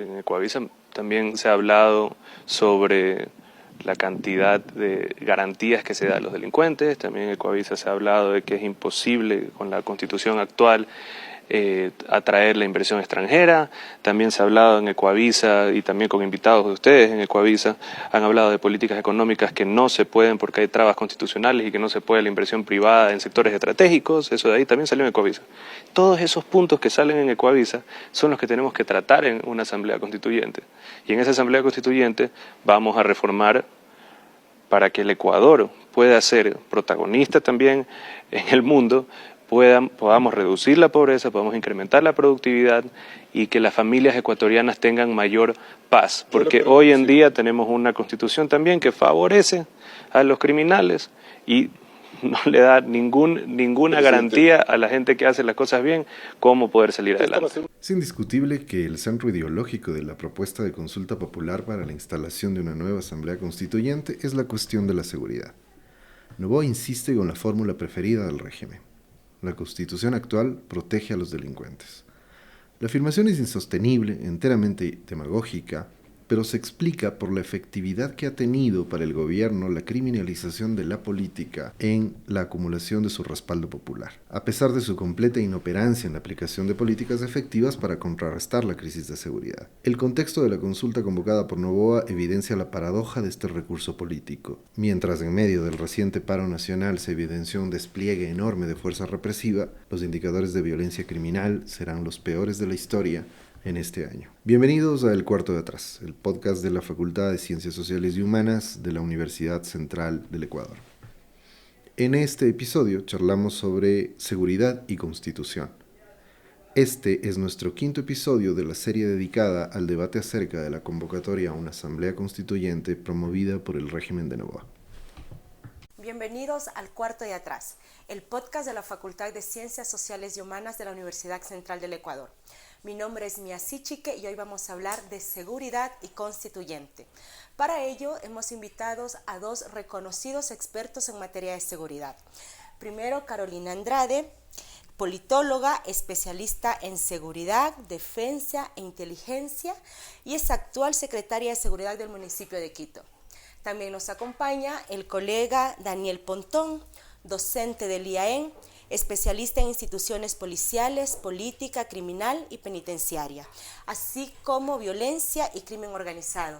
en Ecuavisa también se ha hablado sobre la cantidad de garantías que se da a los delincuentes. También en Ecuavisa se ha hablado de que es imposible con la Constitución actual atraer la inversión extranjera. También se ha hablado en Ecuavisa, y también con invitados de ustedes en Ecuavisa, han hablado de políticas económicas que no se pueden porque hay trabas constitucionales y que no se puede la inversión privada en sectores estratégicos. Eso de ahí también salió en Ecuavisa. Todos esos puntos que salen en Ecuavisa son los que tenemos que tratar en una asamblea constituyente. Y en esa asamblea constituyente vamos a reformar para que el Ecuador pueda ser protagonista también en el mundo, podamos reducir la pobreza, podamos incrementar la productividad y que las familias ecuatorianas tengan mayor paz. Porque hoy en día tenemos una constitución también que favorece a los criminales y no le da ninguna garantía a la gente que hace las cosas bien cómo poder salir adelante. Es indiscutible que el centro ideológico de la propuesta de consulta popular para la instalación de una nueva asamblea constituyente es la cuestión de la seguridad. Noboa insiste con la fórmula preferida del régimen. La Constitución actual protege a los delincuentes. La afirmación es insostenible, enteramente demagógica, pero se explica por la efectividad que ha tenido para el gobierno la criminalización de la política en la acumulación de su respaldo popular, a pesar de su completa inoperancia en la aplicación de políticas efectivas para contrarrestar la crisis de seguridad. El contexto de la consulta convocada por Noboa evidencia la paradoja de este recurso político. Mientras en medio del reciente paro nacional se evidenció un despliegue enorme de fuerza represiva, los indicadores de violencia criminal serán los peores de la historia en este año. Bienvenidos a El Cuarto de Atrás, el podcast de la Facultad de Ciencias Sociales y Humanas de la Universidad Central del Ecuador. En este episodio charlamos sobre seguridad y constitución. Este es nuestro quinto episodio de la serie dedicada al debate acerca de la convocatoria a una asamblea constituyente promovida por el régimen de Noboa. Bienvenidos al Cuarto de Atrás, el podcast de la Facultad de Ciencias Sociales y Humanas de la Universidad Central del Ecuador. Mi nombre es Mia Sichique y hoy vamos a hablar de seguridad y constituyente. Para ello hemos invitado a dos reconocidos expertos en materia de seguridad. Primero, Carolina Andrade, politóloga, especialista en seguridad, defensa e inteligencia y es actual secretaria de Seguridad del municipio de Quito. También nos acompaña el colega Daniel Pontón, docente del IAEN, especialista en instituciones policiales, política, criminal y penitenciaria, así como violencia y crimen organizado.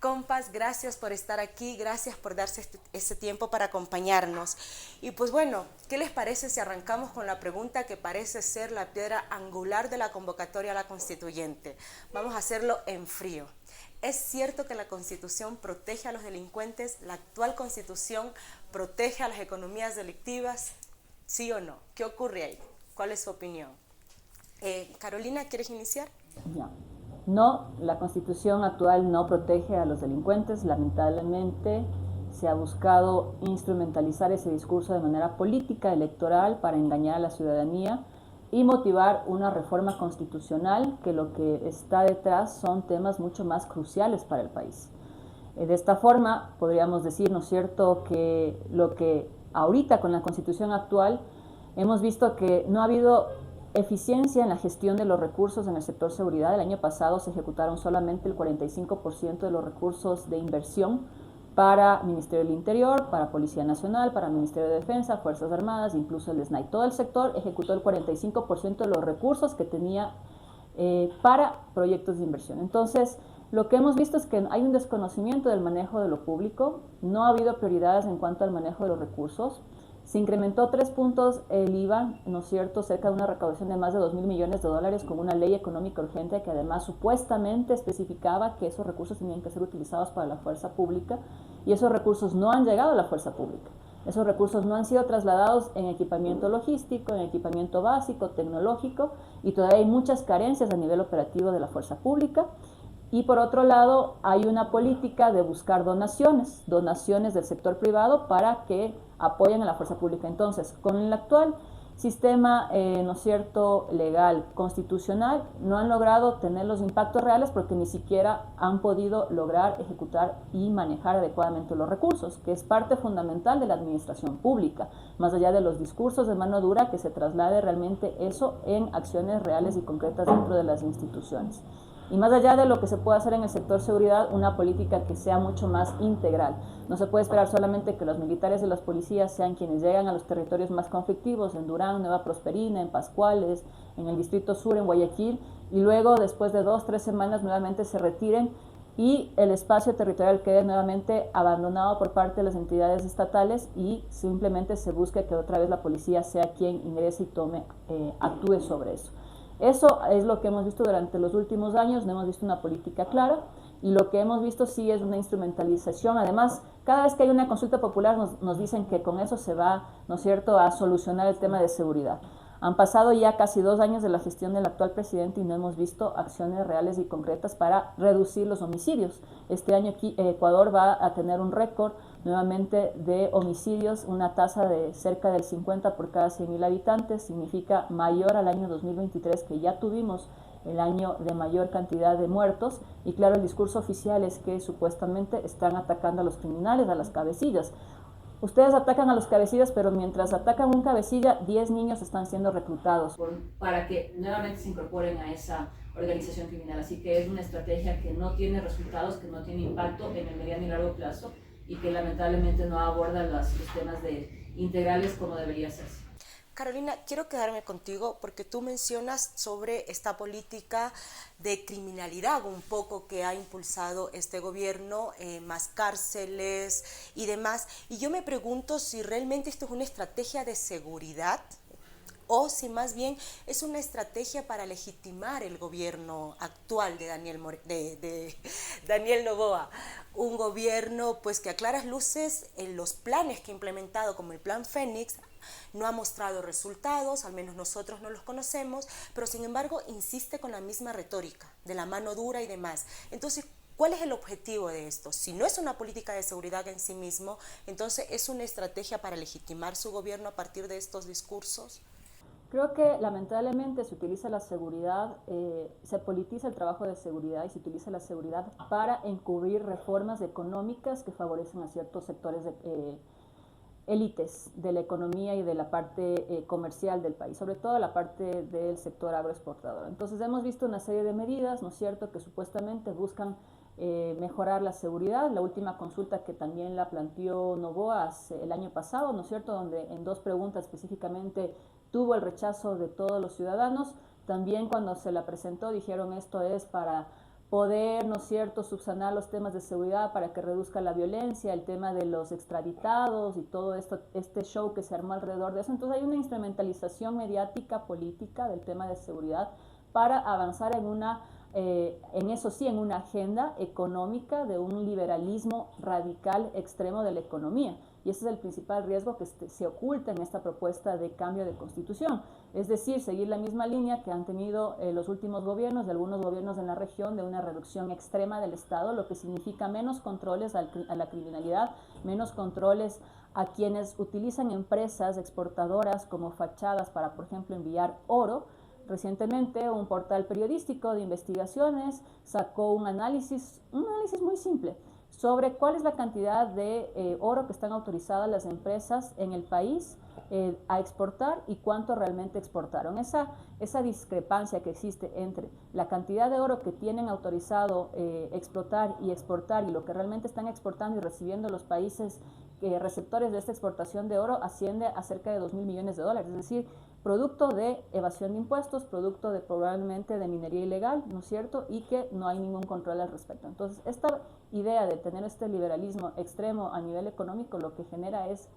Compas, gracias por estar aquí, gracias por darse este tiempo para acompañarnos. Y pues bueno, ¿qué les parece si arrancamos con la pregunta que parece ser la piedra angular de la convocatoria a la constituyente? Vamos a hacerlo en frío. ¿Es cierto que la Constitución protege a los delincuentes? ¿La actual Constitución protege a las economías delictivas? ¿Sí o no? ¿Qué ocurre ahí? ¿Cuál es su opinión? Carolina, ¿quieres iniciar? Ya. No, la Constitución actual no protege a los delincuentes. Lamentablemente se ha buscado instrumentalizar ese discurso de manera política, electoral, para engañar a la ciudadanía y motivar una reforma constitucional que lo que está detrás son temas mucho más cruciales para el país. De esta forma, podríamos decir, ¿no es cierto?, que lo que ahorita con la Constitución actual hemos visto que no ha habido eficiencia en la gestión de los recursos en el sector seguridad. El año pasado se ejecutaron solamente el 45% de los recursos de inversión para Ministerio del Interior, para Policía Nacional, para Ministerio de Defensa, Fuerzas Armadas, incluso el SNAI. Todo el sector ejecutó el 45% de los recursos que tenía para proyectos de inversión. Entonces, lo que hemos visto es que hay un desconocimiento del manejo de lo público, no ha habido prioridades en cuanto al manejo de los recursos. Se incrementó 3 puntos el IVA, ¿no es cierto?, cerca de una recaudación de más de $2.000 millones con una ley económica urgente que además supuestamente especificaba que esos recursos tenían que ser utilizados para la fuerza pública y esos recursos no han llegado a la fuerza pública. Esos recursos no han sido trasladados en equipamiento logístico, en equipamiento básico, tecnológico y todavía hay muchas carencias a nivel operativo de la fuerza pública. Y por otro lado, hay una política de buscar donaciones del sector privado para que apoyen a la fuerza pública. Entonces, con el actual sistema, ¿no es cierto?, legal, constitucional, no han logrado tener los impactos reales porque ni siquiera han podido lograr ejecutar y manejar adecuadamente los recursos, que es parte fundamental de la administración pública, más allá de los discursos de mano dura, que se traslade realmente eso en acciones reales y concretas dentro de las instituciones. Y más allá de lo que se puede hacer en el sector seguridad, una política que sea mucho más integral. No se puede esperar solamente que los militares y los policías sean quienes llegan a los territorios más conflictivos, en Durán, Nueva Prosperina, en Pascuales, en el Distrito Sur, en Guayaquil, y luego, después de 2-3 semanas, nuevamente se retiren y el espacio territorial quede nuevamente abandonado por parte de las entidades estatales y simplemente se busque que otra vez la policía sea quien ingrese y actúe sobre eso. Eso es lo que hemos visto durante los últimos años, no hemos visto una política clara y lo que hemos visto sí es una instrumentalización. Además, cada vez que hay una consulta popular nos dicen que con eso se va, ¿no es cierto?, a solucionar el tema de seguridad. Han pasado ya casi 2 años de la gestión del actual presidente y no hemos visto acciones reales y concretas para reducir los homicidios. Este año aquí, Ecuador va a tener un récord nuevamente de homicidios, una tasa de cerca del 50 por cada 100.000 habitantes, significa mayor al año 2023, que ya tuvimos el año de mayor cantidad de muertos, y claro, el discurso oficial es que supuestamente están atacando a los criminales, a las cabecillas. Ustedes atacan a los cabecillas, pero mientras atacan un cabecilla, 10 niños están siendo reclutados para que nuevamente se incorporen a esa organización criminal. Así que es una estrategia que no tiene resultados, que no tiene impacto en el mediano y largo plazo y que lamentablemente no aborda los temas integrales como debería ser. Carolina, quiero quedarme contigo porque tú mencionas sobre esta política de criminalidad un poco que ha impulsado este gobierno, más cárceles y demás. Y yo me pregunto si realmente esto es una estrategia de seguridad o si más bien es una estrategia para legitimar el gobierno actual de Daniel Noboa. Un gobierno pues que a claras luces en los planes que ha implementado, como el Plan Fénix, no ha mostrado resultados, al menos nosotros no los conocemos, pero sin embargo insiste con la misma retórica de la mano dura y demás. Entonces, ¿cuál es el objetivo de esto? Si no es una política de seguridad en sí mismo, entonces ¿es una estrategia para legitimar su gobierno a partir de estos discursos? Creo que lamentablemente se utiliza la seguridad, se politiza el trabajo de seguridad y se utiliza la seguridad para encubrir reformas económicas que favorecen a ciertos sectores de élites de la economía y de la parte comercial del país, sobre todo la parte del sector agroexportador. Entonces hemos visto una serie de medidas, ¿no es cierto?, que supuestamente buscan mejorar la seguridad. La última consulta que también la planteó Noboa el año pasado, ¿no es cierto?, donde en 2 preguntas específicamente tuvo el rechazo de todos los ciudadanos. También cuando se la presentó dijeron esto es para poder, ¿no es cierto?, subsanar los temas de seguridad para que reduzca la violencia, el tema de los extraditados y todo esto, este show que se armó alrededor de eso. Entonces hay una instrumentalización mediática, política del tema de seguridad para avanzar en una, en eso sí, en una agenda económica de un liberalismo radical extremo de la economía. Y ese es el principal riesgo que se oculta en esta propuesta de cambio de constitución. Es decir, seguir la misma línea que han tenido los últimos gobiernos, de algunos gobiernos en la región, de una reducción extrema del Estado, lo que significa menos controles a la criminalidad, menos controles a quienes utilizan empresas exportadoras como fachadas para, por ejemplo, enviar oro. Recientemente un portal periodístico de investigaciones sacó un análisis muy simple sobre cuál es la cantidad de oro que están autorizadas las empresas en el país a exportar y cuánto realmente exportaron. Esa discrepancia que existe entre la cantidad de oro que tienen autorizado explotar y exportar y lo que realmente están exportando y recibiendo los países receptores de esta exportación de oro asciende a cerca de 2.000 millones de dólares, es decir, producto de evasión de impuestos, producto de probablemente de minería ilegal, ¿no es cierto? Y que no hay ningún control al respecto. Entonces, esta idea de tener este liberalismo extremo a nivel económico lo que genera es,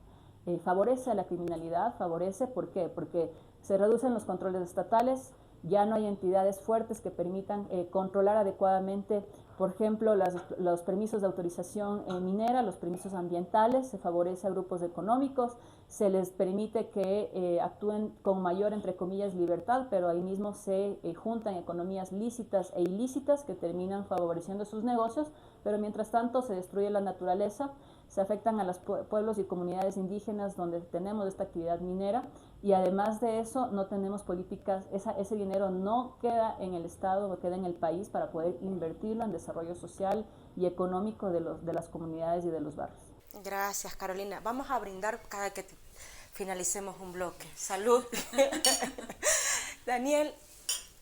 favorece a la criminalidad, favorece, ¿por qué? Porque se reducen los controles estatales, ya no hay entidades fuertes que permitan controlar adecuadamente, por ejemplo, los permisos de autorización minera, los permisos ambientales, se favorece a grupos económicos, se les permite que actúen con mayor, entre comillas, libertad, pero ahí mismo se juntan economías lícitas e ilícitas que terminan favoreciendo sus negocios, pero mientras tanto se destruye la naturaleza, se afectan a los pueblos y comunidades indígenas donde tenemos esta actividad minera y además de eso no tenemos políticas, ese dinero no queda en el Estado, no queda en el país para poder invertirlo en desarrollo social y económico de las comunidades y de los barrios. Gracias, Carolina. Vamos a brindar cada que finalicemos un bloque. Salud. Daniel,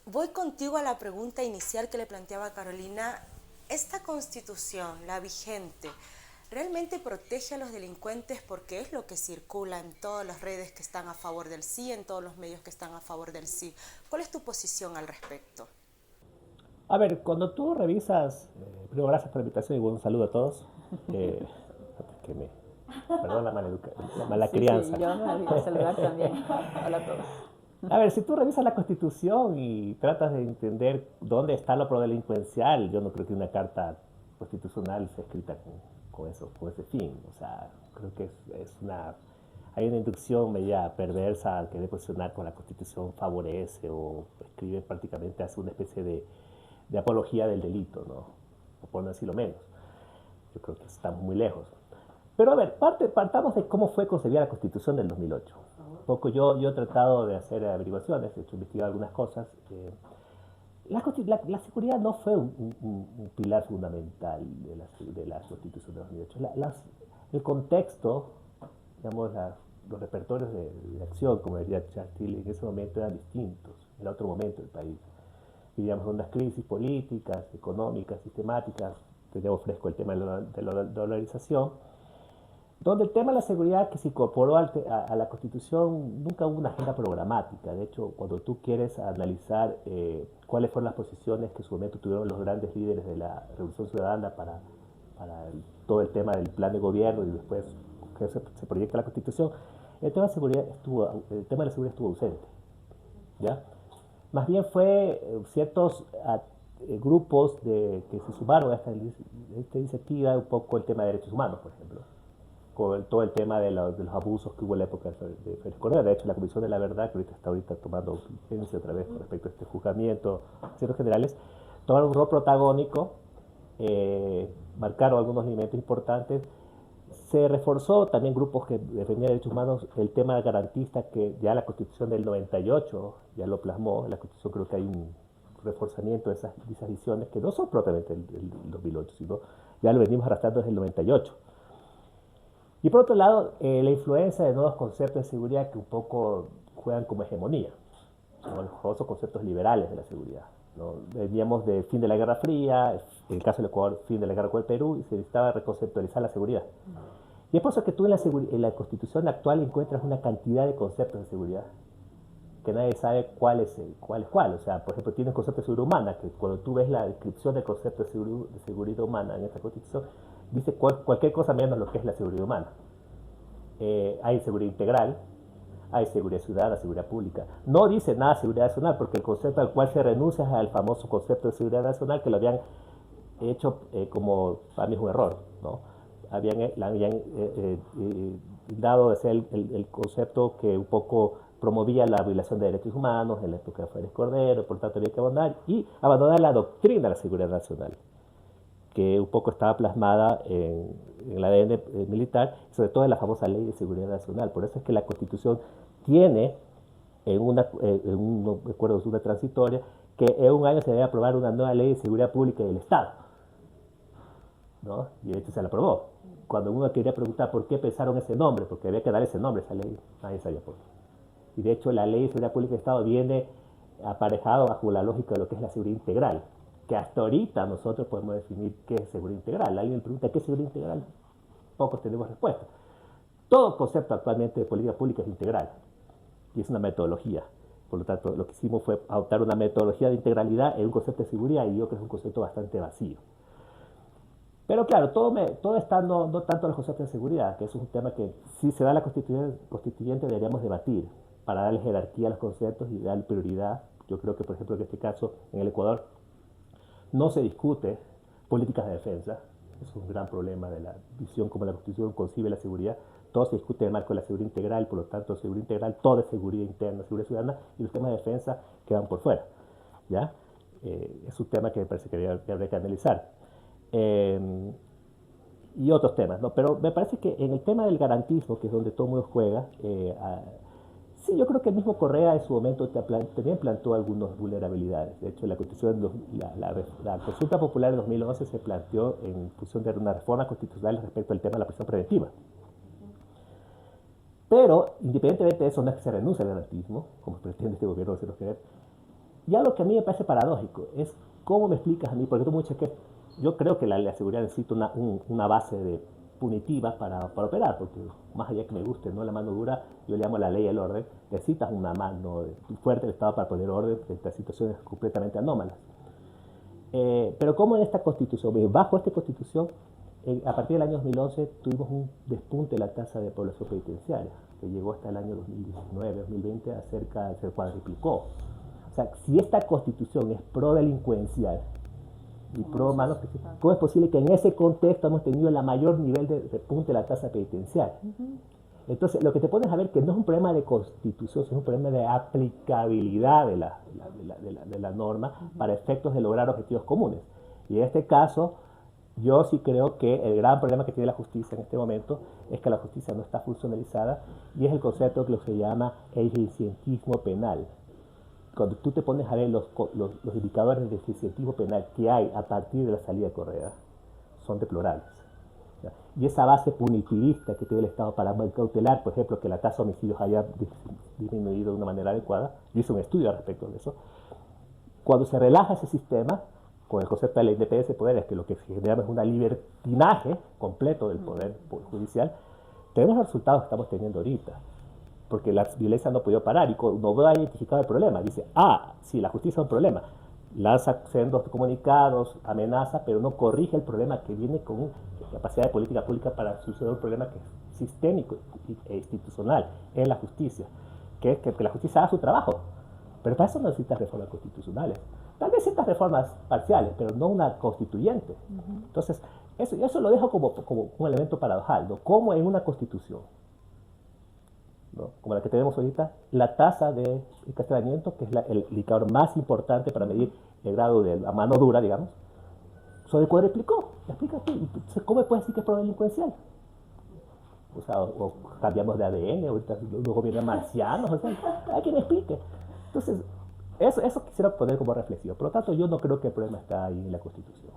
Voy contigo a la pregunta inicial que le planteaba Carolina. ¿Esta Constitución, la vigente, realmente protege a los delincuentes? Porque es lo que circula en todas las redes que están a favor del sí, en todos los medios que están a favor del sí. ¿Cuál es tu posición al respecto? A ver, cuando tú revisas, primero gracias por la invitación y un saludo a todos. Perdón la mala crianza. Sí, yo me voy a saludar también. Hola a todos. A ver, si tú revisas la Constitución y tratas de entender dónde está lo prodelincuencial, yo no creo que una carta constitucional sea escrita con ese fin. O sea, creo que hay una inducción media perversa al querer posicionar con la Constitución favorece o escribe prácticamente, hace una especie de apología del delito, ¿no? O por no decirlo menos. Yo creo que estamos muy lejos. Pero a ver, partamos de cómo fue concebida la Constitución del 2008. Yo he tratado de hacer averiguaciones, he investigado algunas cosas. La seguridad no fue un pilar fundamental de la Constitución del 2008. El contexto, digamos, los repertorios de acción, como decía Churchill, en ese momento eran distintos, era otro momento del país. Vivíamos unas crisis políticas, económicas, sistemáticas, tenemos fresco el tema de la dolarización, donde el tema de la seguridad que se incorporó a la Constitución nunca hubo una agenda programática. De hecho, cuando tú quieres analizar cuáles fueron las posiciones que en su momento tuvieron los grandes líderes de la Revolución Ciudadana para todo el tema del plan de gobierno y después que se proyecta la Constitución, el tema de la seguridad estuvo ausente, ¿ya? Más bien fue ciertos grupos que se sumaron a esta iniciativa, un poco el tema de derechos humanos, por ejemplo, con todo el tema de los abusos que hubo en la época de Félix Cordero. De hecho, la Comisión de la Verdad, que ahorita tomando vigencia otra vez con respecto a este juzgamiento, ciertos generales, tomaron un rol protagónico, marcaron algunos elementos importantes. Se reforzó también grupos que defendían derechos humanos, el tema garantista que ya la Constitución del 98 ya lo plasmó. En la Constitución creo que hay un reforzamiento de esas visiones que no son propiamente el 2008, sino ya lo venimos arrastrando desde el 98. Y por otro lado, la influencia de nuevos conceptos de seguridad que un poco juegan como hegemonía, ¿no? Los famosos conceptos liberales de la seguridad, ¿no? Veníamos del fin de la Guerra Fría, en el caso del Ecuador, fin de la guerra con el Perú, y se necesitaba reconceptualizar la seguridad. Y es por eso que tú en la Constitución actual encuentras una cantidad de conceptos de seguridad que nadie sabe cuál es cuál. O sea, por ejemplo, tienes el concepto de seguridad humana, que cuando tú ves la descripción del concepto de seguridad humana en esta Constitución, dice cualquier cosa menos lo que es la seguridad humana. Hay seguridad integral, hay seguridad ciudadana, seguridad pública. No dice nada de seguridad nacional, porque el concepto al cual se renuncia es al famoso concepto de seguridad nacional, que lo habían hecho como, para mí es un error, ¿no? Habían dado de ser el concepto que un poco promovía la violación de derechos humanos en la época de Félix Cordero, por tanto había que abandonar la doctrina de la seguridad nacional, que un poco estaba plasmada en el ADN militar, sobre todo en la famosa Ley de Seguridad Nacional. Por eso es que la Constitución tiene, en un acuerdo de una transitoria, que en un año se debe aprobar una nueva Ley de Seguridad Pública del Estado, ¿no? Y de hecho se la aprobó. Cuando uno quería preguntar por qué pensaron ese nombre, porque había que dar ese nombre a esa ley, nadie sabía por qué. Y de hecho la Ley de Seguridad Pública del Estado viene aparejado bajo la lógica de lo que es la seguridad integral, que hasta ahorita nosotros podemos definir qué es seguridad integral. Alguien me pregunta qué es seguridad integral, pocos tenemos respuesta. Todo concepto actualmente de política pública es integral y es una metodología. Por lo tanto, lo que hicimos fue adoptar una metodología de integralidad en un concepto de seguridad, y yo creo que es un concepto bastante vacío. Pero claro, todo está no tanto en los conceptos de seguridad, que es un tema que si se da la constituyente deberíamos debatir para darle jerarquía a los conceptos y darle prioridad. Yo creo que, por ejemplo, en este caso, en el Ecuador, no se discute políticas de defensa. Es un gran problema de la visión como la Constitución concibe la seguridad. Todo se discute en el marco de la seguridad integral, por lo tanto, seguridad integral, todo es seguridad interna, seguridad ciudadana, y los temas de defensa quedan por fuera, ¿ya? Es un tema que me parece que habría que analizar. Y otros temas, ¿no? Pero me parece que en el tema del garantismo, que es donde todo el mundo juega, sí, yo creo que el mismo Correa en su momento también planteó algunas vulnerabilidades. De hecho, la consulta popular de 2011 se planteó en función de una reforma constitucional respecto al tema de la prisión preventiva. Pero, independientemente de eso, no es que se renuncie al garantismo, como pretende este gobierno hacernos creer. Ya lo que a mí me parece paradójico es cómo me explicas a mí, porque tú muchas que yo creo que la seguridad necesita una base punitiva para operar, porque más allá que me guste, ¿no? La mano dura, yo le llamo la ley del orden, necesitas una mano fuerte del Estado para poner orden frente a situaciones completamente anómalas. Pero como en esta Constitución, bajo esta Constitución, a partir del año 2011 tuvimos un despunte de la tasa de población penitenciaria, que llegó hasta el año 2019-2020 a se cuadriplicó. O sea, si esta Constitución es pro-delincuencial y pro-manos, ¿cómo es posible que en ese contexto hemos tenido el mayor nivel de repunte de la tasa penitenciaria? Entonces, lo que te pones a ver que no es un problema de constitución, sino un problema de aplicabilidad de la norma para efectos de lograr objetivos comunes. Y en este caso, yo sí creo que el gran problema que tiene la justicia en este momento es que la justicia no está funcionalizada y es el concepto que se llama eficientismo penal. Cuando tú te pones a ver los indicadores de eficientismo penal que hay a partir de la salida de Correa, son deplorables. Y esa base punitivista que tiene el Estado para cautelar, por ejemplo, que la tasa de homicidios haya disminuido de una manera adecuada, yo hice un estudio al respecto de eso, cuando se relaja ese sistema, con el concepto de la independencia de poderes, que lo que genera es un libertinaje completo del poder judicial, tenemos los resultados que estamos teniendo ahorita. Porque la violencia no ha podido parar y no ha identificado el problema. Dice, sí, la justicia es un problema. Lanza sendos comunicados, amenaza, pero no corrige el problema que viene con capacidad de política pública para solucionar un problema que es sistémico e institucional en la justicia, que es que la justicia haga su trabajo. Pero para eso no necesita reformas constitucionales. Tal vez ciertas reformas parciales, pero no una constituyente. Entonces, eso lo dejo como un elemento paradojal, ¿no? Como en una constitución, ¿no? Como la que tenemos ahorita, la tasa de encarcelamiento, que es el indicador más importante para medir el grado de la mano dura, digamos, se cuadriplicó. Explícate, ¿cómo puedes decir que es prodelincuencial? O sea, o cambiamos de ADN, ahorita los gobiernos marcianos, o sea, hay quien me explique. Entonces, eso quisiera poner como reflexión. Por lo tanto, yo no creo que el problema está ahí en la Constitución.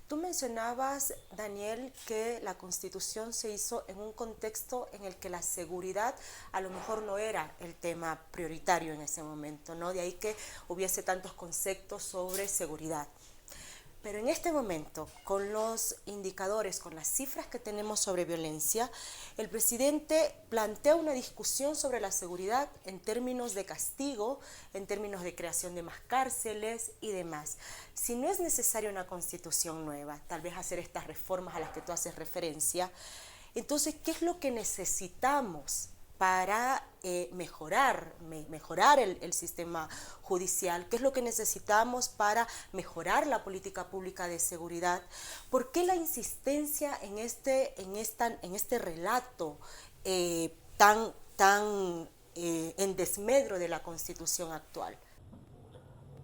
Tú mencionabas, Daniel, que la Constitución se hizo en un contexto en el que la seguridad a lo mejor no era el tema prioritario en ese momento, ¿no? De ahí que hubiese tantos conceptos sobre seguridad. Pero en este momento, con los indicadores, con las cifras que tenemos sobre violencia, el presidente plantea una discusión sobre la seguridad en términos de castigo, en términos de creación de más cárceles y demás. Si no es necesaria una constitución nueva, tal vez hacer estas reformas a las que tú haces referencia, entonces, ¿qué es lo que necesitamos para mejorar el sistema judicial? ¿Qué es lo que necesitamos para mejorar la política pública de seguridad? ¿Por qué la insistencia en este relato tan en desmedro de la Constitución actual?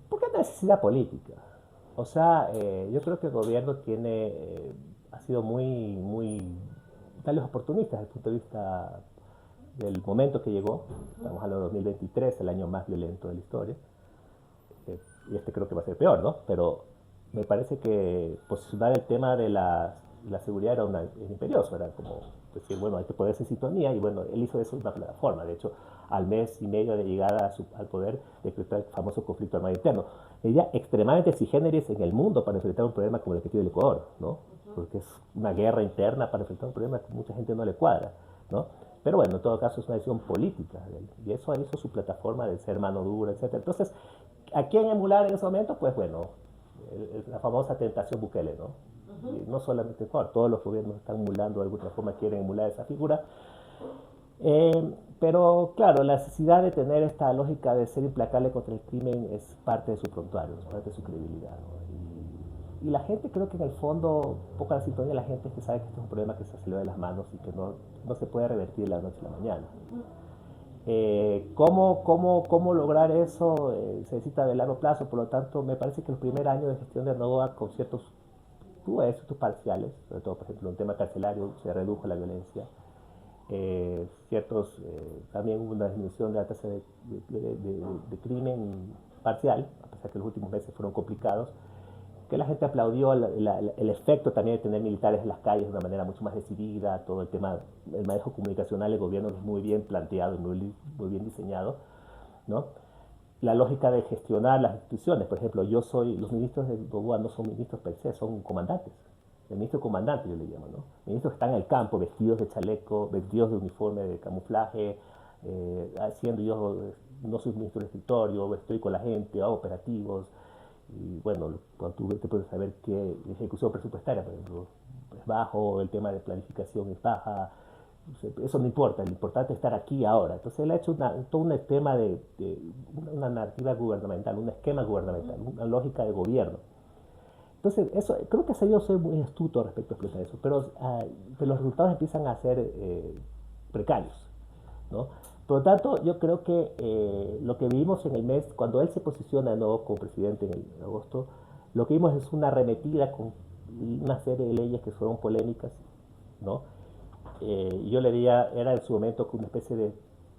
¿Por qué necesidad política? O sea, yo creo que el gobierno ha sido muy tal vez oportunista desde el punto de vista del momento que llegó. Estamos hablando de 2023, el año más violento de la historia, y creo que va a ser peor, ¿no? Pero me parece que posicionar el tema de la seguridad era imperioso, era como decir, bueno, hay que ponerse en sintonía, y bueno, él hizo eso de una plataforma. De hecho, al mes y medio de llegada al poder, decretó el famoso conflicto armado interno. Ella extremadamente exigente en el mundo para enfrentar un problema como el que tiene el Ecuador, ¿no? Porque es una guerra interna para enfrentar un problema que mucha gente no le cuadra, ¿no? Pero bueno, en todo caso es una decisión política de él, y eso hizo su plataforma de ser mano dura, etc. Entonces, ¿a quién emular en ese momento? Pues bueno, la famosa tentación Bukele, ¿no? Y no solamente Ecuador, todos los gobiernos están emulando de alguna forma, quieren emular esa figura. Pero claro, la necesidad de tener esta lógica de ser implacable contra el crimen es parte de su prontuario, es parte de su credibilidad, ¿no? Y la gente, creo que en el fondo, poca la sintonía de la gente es que sabe que este es un problema que se salió de las manos y que no se puede revertir de la noche a la mañana. ¿Cómo lograr eso? Se necesita de largo plazo. Por lo tanto, me parece que el primer año de gestión de Noboa, con ciertos parciales, sobre todo, por ejemplo, en el tema carcelario, se redujo la violencia. También hubo una disminución de la tasa de crimen parcial, a pesar que los últimos meses fueron complicados, que la gente aplaudió el efecto también de tener militares en las calles de una manera mucho más decidida, todo el tema, el manejo comunicacional del gobierno es muy bien planteado y muy bien diseñado, ¿no? la lógica de gestionar las instituciones. Por ejemplo, los ministros de Noboa no son ministros per se, son comandantes. El ministro comandante yo le llamo, ¿no? Ministros que están en el campo, vestidos de chaleco, vestidos de uniforme de camuflaje, no soy ministro del escritorio, estoy con la gente, hago operativos, y bueno, cuando tú te puedes saber que la ejecución presupuestaria, por ejemplo, es bajo, el tema de planificación es baja, eso no importa, lo importante es estar aquí y ahora. Entonces él ha hecho todo un esquema una narrativa gubernamental, un esquema gubernamental, una lógica de gobierno. Entonces, creo que yo soy muy astuto respecto a expresar eso, pero los resultados empiezan a ser precarios, ¿no? Por lo tanto, yo creo que lo que vimos en el mes, cuando él se posiciona de nuevo como presidente en agosto, lo que vimos es una arremetida con una serie de leyes que fueron polémicas, ¿no? Yo le diría, era en su momento una especie de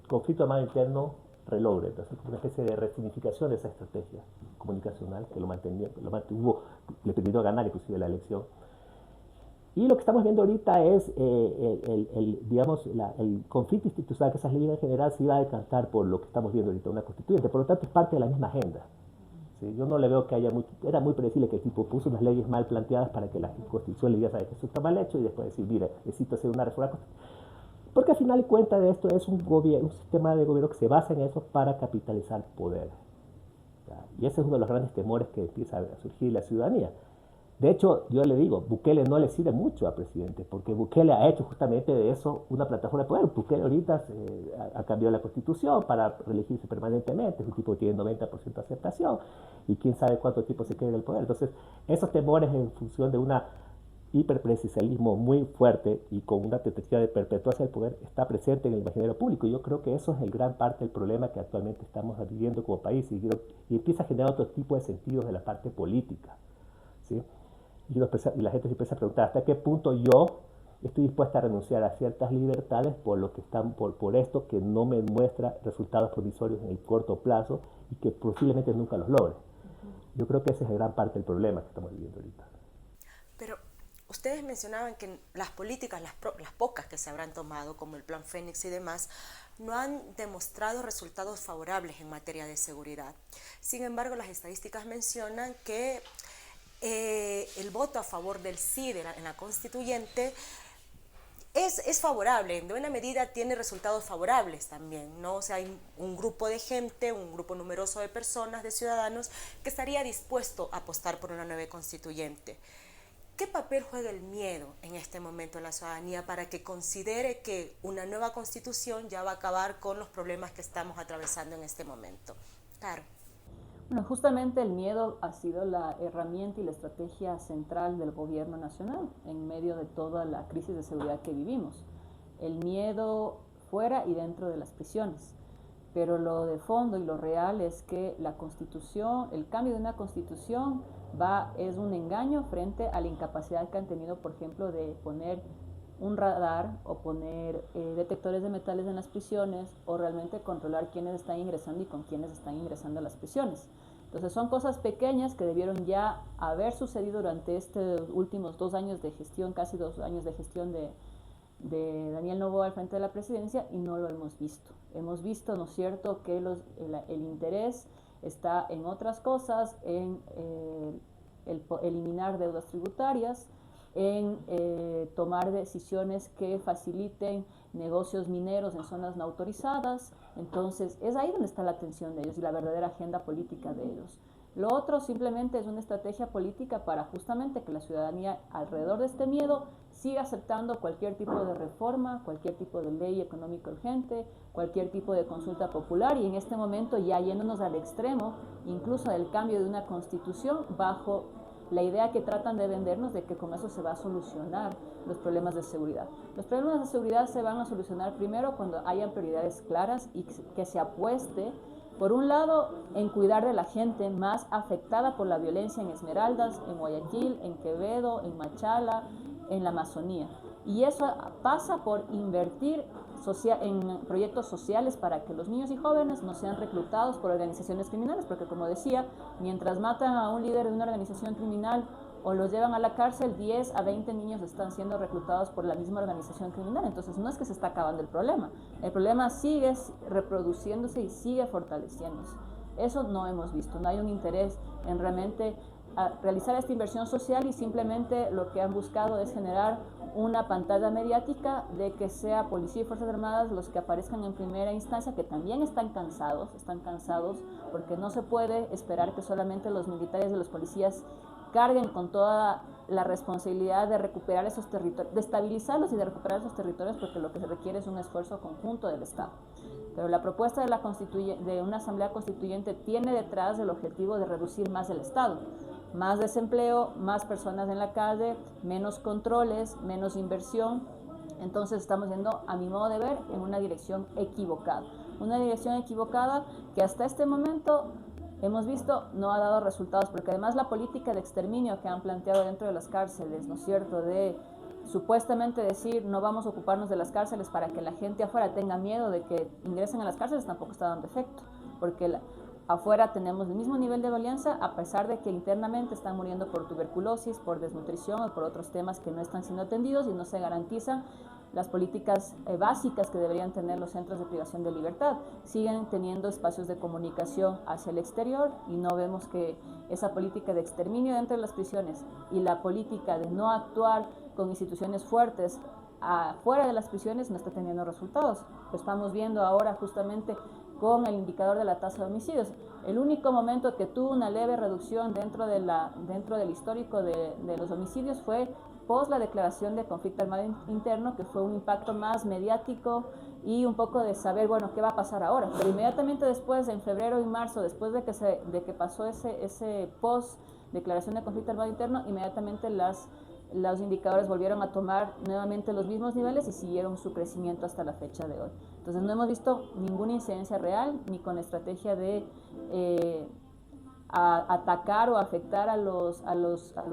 conflicto armado interno relogre, entonces una especie de resignificación de esa estrategia comunicacional que lo mantuvo, le permitió ganar inclusive la elección. Y lo que estamos viendo ahorita es el conflicto institucional, que esas leyes en general se iba a decantar por lo que estamos viendo ahorita, una constituyente, por lo tanto es parte de la misma agenda. ¿Sí? Yo no le veo que era muy predecible que el tipo puso unas leyes mal planteadas para que la constitución le diga, sabe que esto está mal hecho, y después decir, mira, necesito hacer una reforma constitucional. Porque al final de cuentas de esto es un sistema de gobierno que se basa en eso para capitalizar poder. Y ese es uno de los grandes temores que empieza a surgir en la ciudadanía. De hecho, yo le digo, Bukele no le sirve mucho al presidente, porque Bukele ha hecho justamente de eso una plataforma de poder. Bukele ahorita ha cambiado la constitución para reelegirse permanentemente, es un tipo que tiene 90% de aceptación, y quién sabe cuánto tiempo se quede en el poder. Entonces, esos temores en función de una hiperpresidencialismo muy fuerte y con una tentativa de perpetuarse el poder está presente en el imaginario público. Yo creo que eso es el gran parte del problema que actualmente estamos viviendo como país, y empieza a generar otro tipo de sentidos de la parte política, ¿sí? Y la gente se empieza a preguntar hasta qué punto yo estoy dispuesta a renunciar a ciertas libertades por esto que no me muestra resultados provisorios en el corto plazo y que posiblemente nunca los logre. Yo creo que esa es gran parte del problema que estamos viviendo ahorita. Pero ustedes mencionaban que las políticas, las pocas que se habrán tomado, como el Plan Fénix y demás, no han demostrado resultados favorables en materia de seguridad. Sin embargo, las estadísticas mencionan que el voto a favor del sí en la constituyente es favorable, de buena medida tiene resultados favorables también, ¿no? O sea, hay un grupo de gente, un grupo numeroso de personas, de ciudadanos, que estaría dispuesto a apostar por una nueva constituyente. ¿Qué papel juega el miedo en este momento en la ciudadanía para que considere que una nueva constitución ya va a acabar con los problemas que estamos atravesando en este momento? Claro. Bueno, justamente el miedo ha sido la herramienta y la estrategia central del gobierno nacional en medio de toda la crisis de seguridad que vivimos. El miedo fuera y dentro de las prisiones. Pero lo de fondo y lo real es que la constitución, el cambio de una constitución es un engaño frente a la incapacidad que han tenido, por ejemplo, de poner un radar o poner detectores de metales en las prisiones, o realmente controlar quiénes están ingresando y con quiénes están ingresando a las prisiones. Entonces son cosas pequeñas que debieron ya haber sucedido durante estos últimos 2 años de gestión, casi 2 años de gestión de Daniel Noboa al frente de la presidencia, y no lo hemos visto. Hemos visto, ¿no es cierto?, que el interés está en otras cosas, en eliminar deudas tributarias, en tomar decisiones que faciliten negocios mineros en zonas no autorizadas. Entonces es ahí donde está la atención de ellos y la verdadera agenda política de ellos. Lo otro simplemente es una estrategia política para justamente que la ciudadanía, alrededor de este miedo, siga aceptando cualquier tipo de reforma, cualquier tipo de ley económica urgente, cualquier tipo de consulta popular, y en este momento ya yéndonos al extremo incluso del cambio de una constitución bajo la idea que tratan de vendernos de que con eso se va a solucionar los problemas de seguridad. Los problemas de seguridad se van a solucionar primero cuando hayan prioridades claras y que se apueste, por un lado, en cuidar de la gente más afectada por la violencia en Esmeraldas, en Guayaquil, en Quevedo, en Machala, en la Amazonía. Y eso pasa por invertir en proyectos sociales para que los niños y jóvenes no sean reclutados por organizaciones criminales, porque como decía, mientras matan a un líder de una organización criminal o los llevan a la cárcel, 10 a 20 niños están siendo reclutados por la misma organización criminal. Entonces no es que se está acabando el problema sigue reproduciéndose y sigue fortaleciéndose. Eso no hemos visto, no hay un interés en realmente realizar esta inversión social y simplemente lo que han buscado es generar una pantalla mediática de que sea policía y Fuerzas Armadas los que aparezcan en primera instancia, que también están cansados porque no se puede esperar que solamente los militares y los policías carguen con toda la responsabilidad de recuperar esos territorios, de estabilizarlos y de recuperar esos territorios, porque lo que se requiere es un esfuerzo conjunto del Estado. Pero la propuesta de una asamblea constituyente tiene detrás el objetivo de reducir más el Estado. Más desempleo, más personas en la calle, menos controles, menos inversión. Entonces estamos yendo, a mi modo de ver, en una dirección equivocada. Una dirección equivocada que hasta este momento hemos visto no ha dado resultados, porque además la política de exterminio que han planteado dentro de las cárceles, ¿no es cierto?, de supuestamente decir no vamos a ocuparnos de las cárceles para que la gente afuera tenga miedo de que ingresen a las cárceles, tampoco está dando efecto, porque afuera tenemos el mismo nivel de violencia, a pesar de que internamente están muriendo por tuberculosis, por desnutrición o por otros temas que no están siendo atendidos y no se garantizan las políticas básicas que deberían tener los centros de privación de libertad. Siguen teniendo espacios de comunicación hacia el exterior y no vemos que esa política de exterminio dentro de las prisiones y la política de no actuar con instituciones fuertes afuera de las prisiones no está teniendo resultados. Lo estamos viendo ahora justamente con el indicador de la tasa de homicidios. El único momento que tuvo una leve reducción dentro del histórico de los homicidios fue post la declaración de conflicto armado interno, que fue un impacto más mediático y un poco de saber, bueno, qué va a pasar ahora. Pero inmediatamente después, en febrero y marzo, después de que pasó ese post declaración de conflicto armado interno, inmediatamente los indicadores volvieron a tomar nuevamente los mismos niveles y siguieron su crecimiento hasta la fecha de hoy. Entonces no hemos visto ninguna incidencia real, ni con estrategia de atacar o afectar a los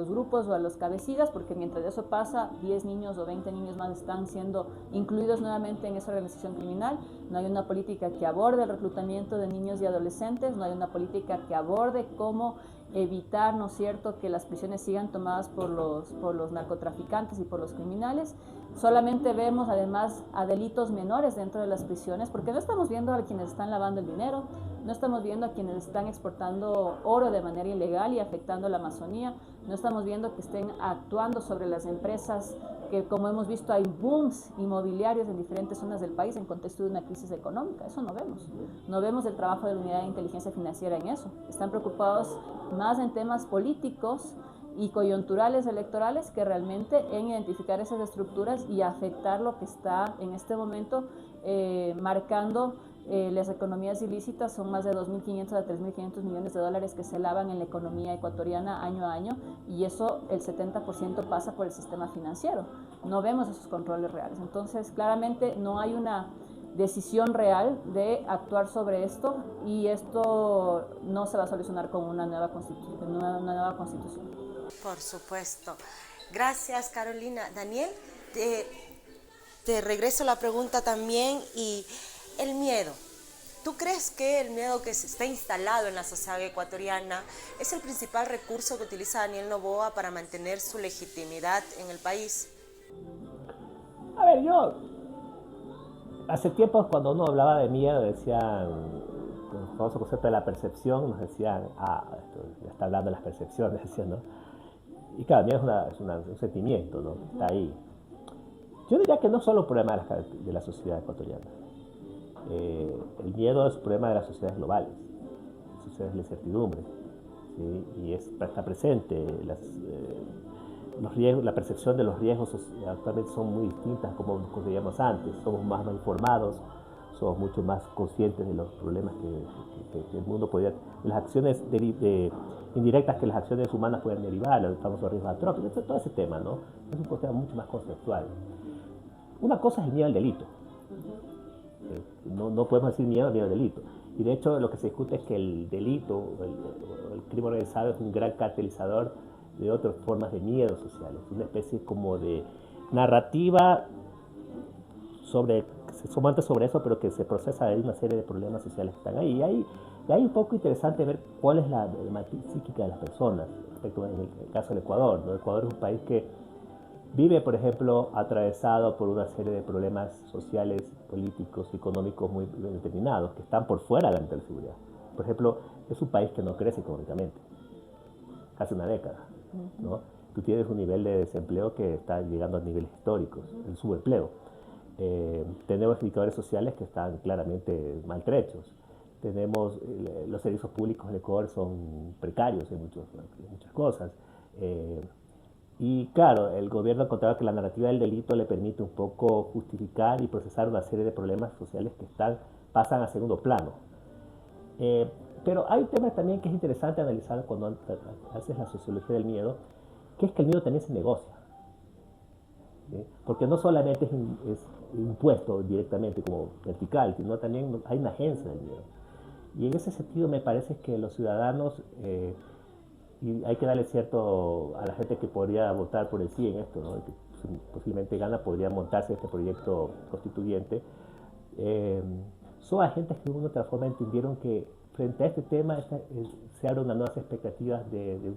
grupos o a los cabecidas, porque mientras eso pasa, 10 niños o 20 niños más están siendo incluidos nuevamente en esa organización criminal. No hay una política que aborde el reclutamiento de niños y adolescentes, no hay una política que aborde cómo evitar, ¿no es cierto?, que las prisiones sigan tomadas por los narcotraficantes y por los criminales. Solamente vemos además a delitos menores dentro de las prisiones, porque no estamos viendo a quienes están lavando el dinero, no estamos viendo a quienes están exportando oro de manera ilegal y afectando la Amazonía, no estamos viendo que estén actuando sobre las empresas, que como hemos visto hay booms inmobiliarios en diferentes zonas del país en contexto de una crisis económica. Eso no vemos. No vemos el trabajo de la unidad de inteligencia financiera en eso. Están preocupados más en temas políticos y coyunturales electorales que realmente en identificar esas estructuras y afectar lo que está en este momento marcando las economías ilícitas. Son más de 2.500 a 3.500 millones de dólares que se lavan en la economía ecuatoriana año a año, y eso el 70% pasa por el sistema financiero. No vemos esos controles reales. Entonces, claramente no hay una decisión real de actuar sobre esto, y esto no se va a solucionar con una nueva constitución. Por supuesto. Gracias, Carolina. Daniel, te regreso la pregunta también, y el miedo. ¿Tú crees que el miedo que se está instalado en la sociedad ecuatoriana es el principal recurso que utiliza Daniel Noboa para mantener su legitimidad en el país? A ver, yo hace tiempo cuando uno hablaba de miedo decían, con el famoso concepto de la percepción, nos decían, esto ya está hablando de las percepciones, decían, ¿no? Y claro, el miedo es un sentimiento, ¿no?, que está ahí. Yo diría que no solo un problema de la sociedad ecuatoriana. El miedo es un problema de las sociedades globales, sociedades de la incertidumbre, ¿sí? Y está presente. Los riesgos, la percepción de los riesgos actualmente son muy distintas como nos veíamos antes. Somos más informados, somos mucho más conscientes de los problemas que el mundo podría, de las acciones indirectas que las acciones humanas pueden derivar, los famosos riesgos antrópicos, todo ese tema, ¿no? Es un tema mucho más conceptual. Una cosa es el miedo al delito. No podemos decir miedo al delito. Y de hecho lo que se discute es que el delito, el crimen organizado, es un gran catalizador de otras formas de miedo sociales, una especie como de narrativa que se fomenta sobre eso, pero que se procesa de una serie de problemas sociales que están ahí. Y hay un poco interesante ver cuál es la psíquica de las personas, respecto en el caso del Ecuador, ¿no? El Ecuador es un país que vive, por ejemplo, atravesado por una serie de problemas sociales, políticos y económicos muy determinados, que están por fuera de la seguridad. Por ejemplo, es un país que no crece económicamente, hace una década, ¿no? Tú tienes un nivel de desempleo que está llegando a niveles históricos, el subempleo. Tenemos indicadores sociales que están claramente maltrechos. Tenemos los servicios públicos en Ecuador son precarios en muchas cosas. Y claro, el gobierno ha encontrado que la narrativa del delito le permite un poco justificar y procesar una serie de problemas sociales que pasan a segundo plano. Pero hay un tema también que es interesante analizar cuando haces la sociología del miedo, que es que el miedo también se negocia. ¿Sí? Porque no solamente es impuesto directamente como vertical, sino también hay una agencia del miedo. Y en ese sentido me parece que los ciudadanos, y hay que darle cierto a la gente que podría votar por el sí en esto, ¿no? Que posiblemente gana, podría montarse este proyecto constituyente, son agentes que de una u otra forma entendieron que frente a este tema se abren unas nuevas expectativas de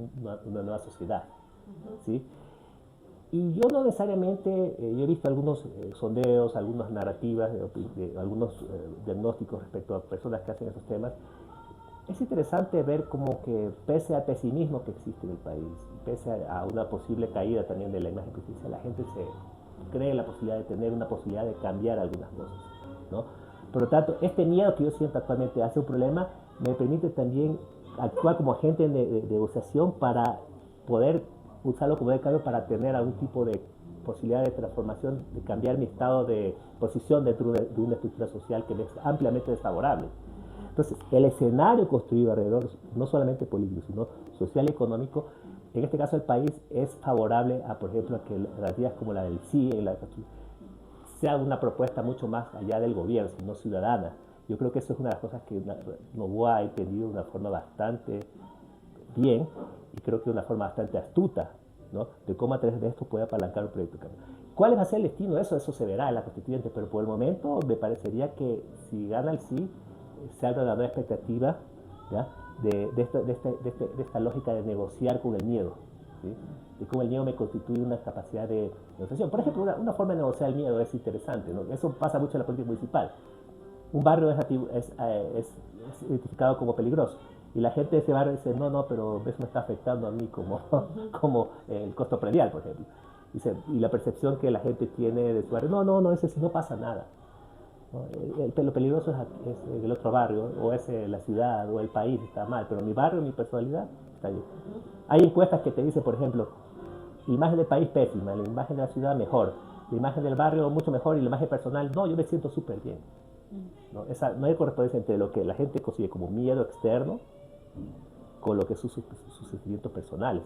una nueva sociedad. ¿Sí? Y yo no necesariamente, yo he visto algunos sondeos, algunas narrativas, algunos diagnósticos respecto a personas que hacen esos temas. Es interesante ver como que pese al pesimismo que existe en el país, pese a una posible caída también de la imagen presidencial, la gente se cree la posibilidad de tener una posibilidad de cambiar algunas cosas, ¿no? Por lo tanto, este miedo que yo siento actualmente hacia un problema me permite también actuar como agente de negociación para poder usarlo como de cambio para tener algún tipo de posibilidad de transformación, de cambiar mi estado de posición dentro de una estructura social que me es ampliamente desfavorable. Entonces, el escenario construido alrededor, no solamente político, sino social y económico, en este caso el país es favorable a, por ejemplo, a que las como la del sí, sea una propuesta mucho más allá del gobierno, sino ciudadana. Yo creo que eso es una de las cosas que Noboa ha entendido de una forma bastante bien y creo que de una forma bastante astuta, ¿no? De cómo a través de esto puede apalancar un proyecto de cambio. ¿Cuál va a ser el destino de eso? Eso se verá en la constituyente, pero por el momento me parecería que si gana el sí, se abre una nueva expectativa, ¿ya? De esta lógica de negociar con el miedo, ¿sí? De cómo el miedo me constituye una capacidad de negociación. Por ejemplo, una forma de negociar el miedo es interesante, ¿no? Eso pasa mucho en la política municipal. Un barrio es identificado como peligroso y la gente de ese barrio dice, no, pero eso me está afectando a mí como el costo predial, por ejemplo. Y la percepción que la gente tiene de su barrio, no, ese sí no pasa nada. ¿No? Lo peligroso es el otro barrio, o es la ciudad, o el país está mal, pero mi barrio, mi personalidad está bien. Hay encuestas que te dicen, por ejemplo, la imagen del país pésima, la imagen de la ciudad mejor, la imagen del barrio mucho mejor y la imagen personal, no, yo me siento súper bien. No hay correspondencia entre lo que la gente consigue como miedo externo con lo que son sus sentimientos personales.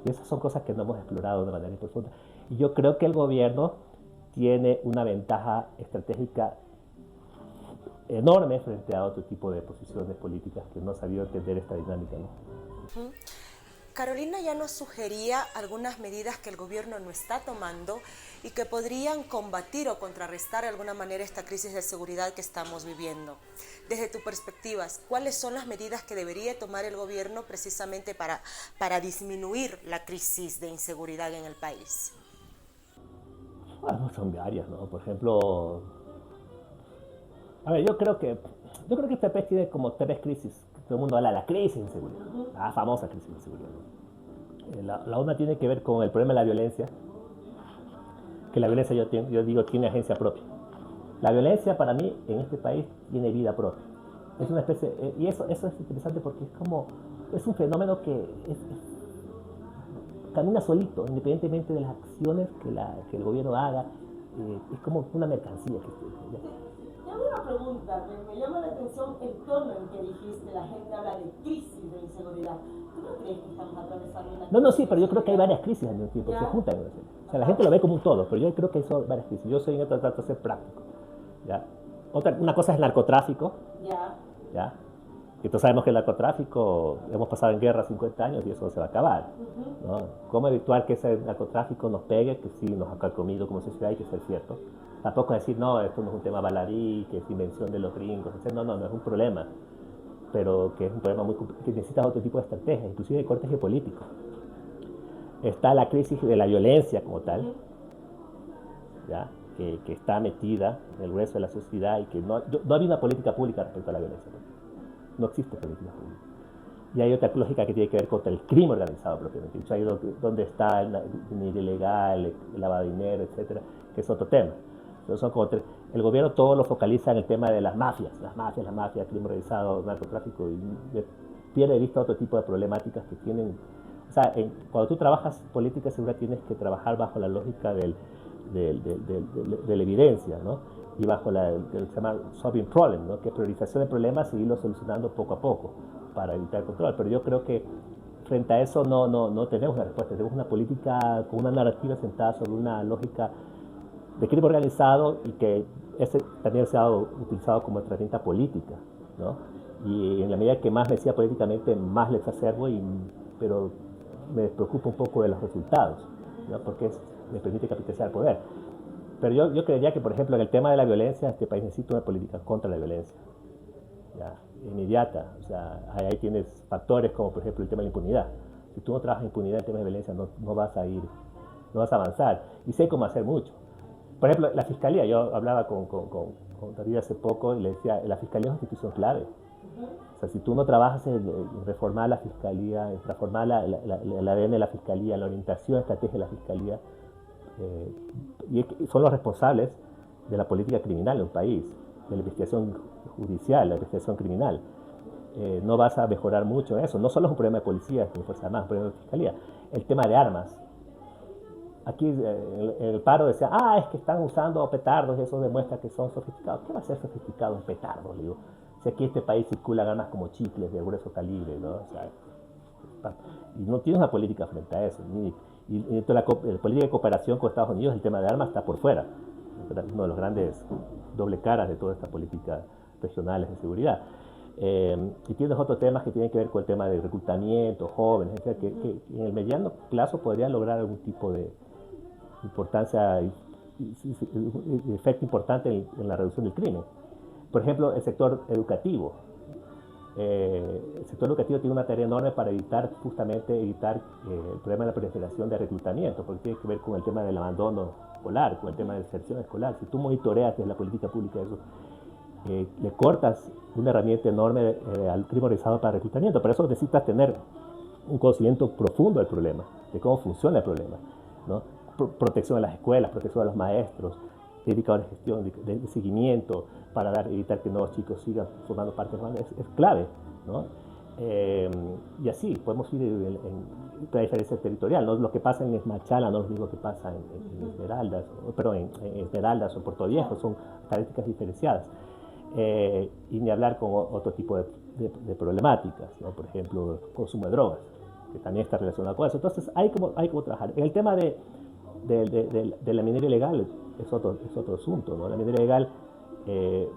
Y esas son cosas que no hemos explorado de manera profunda. Y yo creo que el gobierno tiene una ventaja estratégica enorme frente a otro tipo de posiciones políticas que no han sabido entender esta dinámica, ¿no? Carolina ya nos sugería algunas medidas que el gobierno no está tomando y que podrían combatir o contrarrestar de alguna manera esta crisis de seguridad que estamos viviendo. Desde tu perspectiva, ¿cuáles son las medidas que debería tomar el gobierno precisamente para disminuir la crisis de inseguridad en el país? Bueno, son varias, ¿no? Por ejemplo, a ver, yo creo que este país tiene como tres crisis. Todo el mundo habla de la crisis de inseguridad, la famosa crisis de inseguridad. La una tiene que ver con el problema de la violencia, que la violencia yo digo tiene agencia propia. La violencia para mí en este país tiene vida propia. Es una especie, y eso es interesante porque es un fenómeno que camina solito, independientemente de las acciones que el gobierno haga, es como una mercancía Una pregunta, me llama la atención el tono en que dijiste, la gente habla de crisis de inseguridad. ¿Tú no crees que estamos atravesando una crisis? No, sí, pero yo creo que hay varias crisis al mismo tiempo, se juntan. O sea, la gente lo ve como un todo, pero yo creo que hay varias crisis. Yo soy en esto trato de ser práctico. ¿Ya? Una cosa es el narcotráfico. ¿Ya? Que todos sabemos que el narcotráfico, hemos pasado en guerra 50 años y eso se va a acabar. ¿No? ¿Cómo evitar que ese narcotráfico nos pegue? Que sí nos ha carcomido como sociedad, hay que ser cierto. Tampoco decir, no, esto no es un tema baladí, que es invención de los gringos, etc. No, es un problema, pero que es un problema que necesita otro tipo de estrategias, inclusive de corte geopolítico. Está la crisis de la violencia como tal, ¿ya? Que está metida en el grueso de la sociedad y que no había una política pública respecto a la violencia. No existe política pública. Y hay otra lógica que tiene que ver con el crimen organizado propiamente dicho. Ahí donde está el dinero ilegal, el lavado de dinero, etcétera, que es otro tema. Entonces son como el gobierno todo lo focaliza en el tema de las mafias, crimen organizado, narcotráfico, y pierde de vista otro tipo de problemáticas que tienen. O sea, cuando tú trabajas política segura tienes que trabajar bajo la lógica de la evidencia, ¿no? Y bajo el que se llama solving problem, ¿no? Que es priorización de problemas y irlo solucionando poco a poco para evitar el control. Pero yo creo que frente a eso no tenemos una respuesta. Tenemos una política con una narrativa sentada sobre una lógica de crimen organizado y que ese también se ha utilizado como herramienta política, ¿no? Y en la medida que más me decía políticamente, más le exacerbo, pero me preocupa un poco de los resultados, ¿no? Porque me permite capitalizar el poder. Pero yo creería que, por ejemplo, en el tema de la violencia, este país necesita una política contra la violencia, ¿ya? Inmediata. O sea, ahí tienes factores como, por ejemplo, el tema de la impunidad. Si tú no trabajas en impunidad en temas de violencia, no vas a avanzar. Y sé cómo hacer mucho. Por ejemplo, la fiscalía. Yo hablaba con David hace poco y le decía, la fiscalía es una institución clave. O sea, si tú no trabajas en reformar la fiscalía, en transformar el ADN de la fiscalía, la orientación estratégica de la fiscalía, y son los responsables de la política criminal en un país, de la investigación judicial, la investigación criminal. No vas a mejorar mucho en eso. No solo es un problema de policías ni fuerzas armadas, es un problema de fiscalía. El tema de armas. Aquí en el paro decía, es que están usando petardos y eso demuestra que son sofisticados. ¿Qué va a ser sofisticado un petardo? Le digo, si aquí en este país circulan armas como chicles de grueso calibre, ¿no? O sea, y no tienes una política frente a eso. Y dentro de la política de cooperación con Estados Unidos, el tema de armas está por fuera. Uno de los grandes doble caras de toda esta política regionales de seguridad. Y tienes otros temas que tienen que ver con el tema de reclutamiento, jóvenes, etc., que en el mediano plazo podrían lograr algún tipo de importancia, efecto importante en la reducción del crimen. Por ejemplo, el sector educativo. El sector educativo tiene una tarea enorme para evitar el problema de la proliferación de reclutamiento, porque tiene que ver con el tema del abandono escolar, con el tema de la deserción escolar. Si tú monitoreas desde la política pública eso, le cortas una herramienta enorme al crimen organizado para reclutamiento. Por eso necesitas tener un conocimiento profundo del problema, de cómo funciona el problema, ¿no? Protección de las escuelas, protección de los maestros, indicadores de gestión, de seguimiento, para evitar que nuevos chicos sigan formando parte de la banda, es clave, ¿no? Y así podemos ir en la diferencia territorial, ¿no? Lo que pasa en Esmachala no es lo mismo que pasa en Esmeraldas, en Esmeraldas o Puerto Viejo, son estadísticas diferenciadas. Y ni hablar con otro tipo de problemáticas, ¿no? Por ejemplo, consumo de drogas, que también está relacionado con eso. Entonces hay como trabajar. En el tema de la minería ilegal es otro asunto, ¿no? La minería ilegal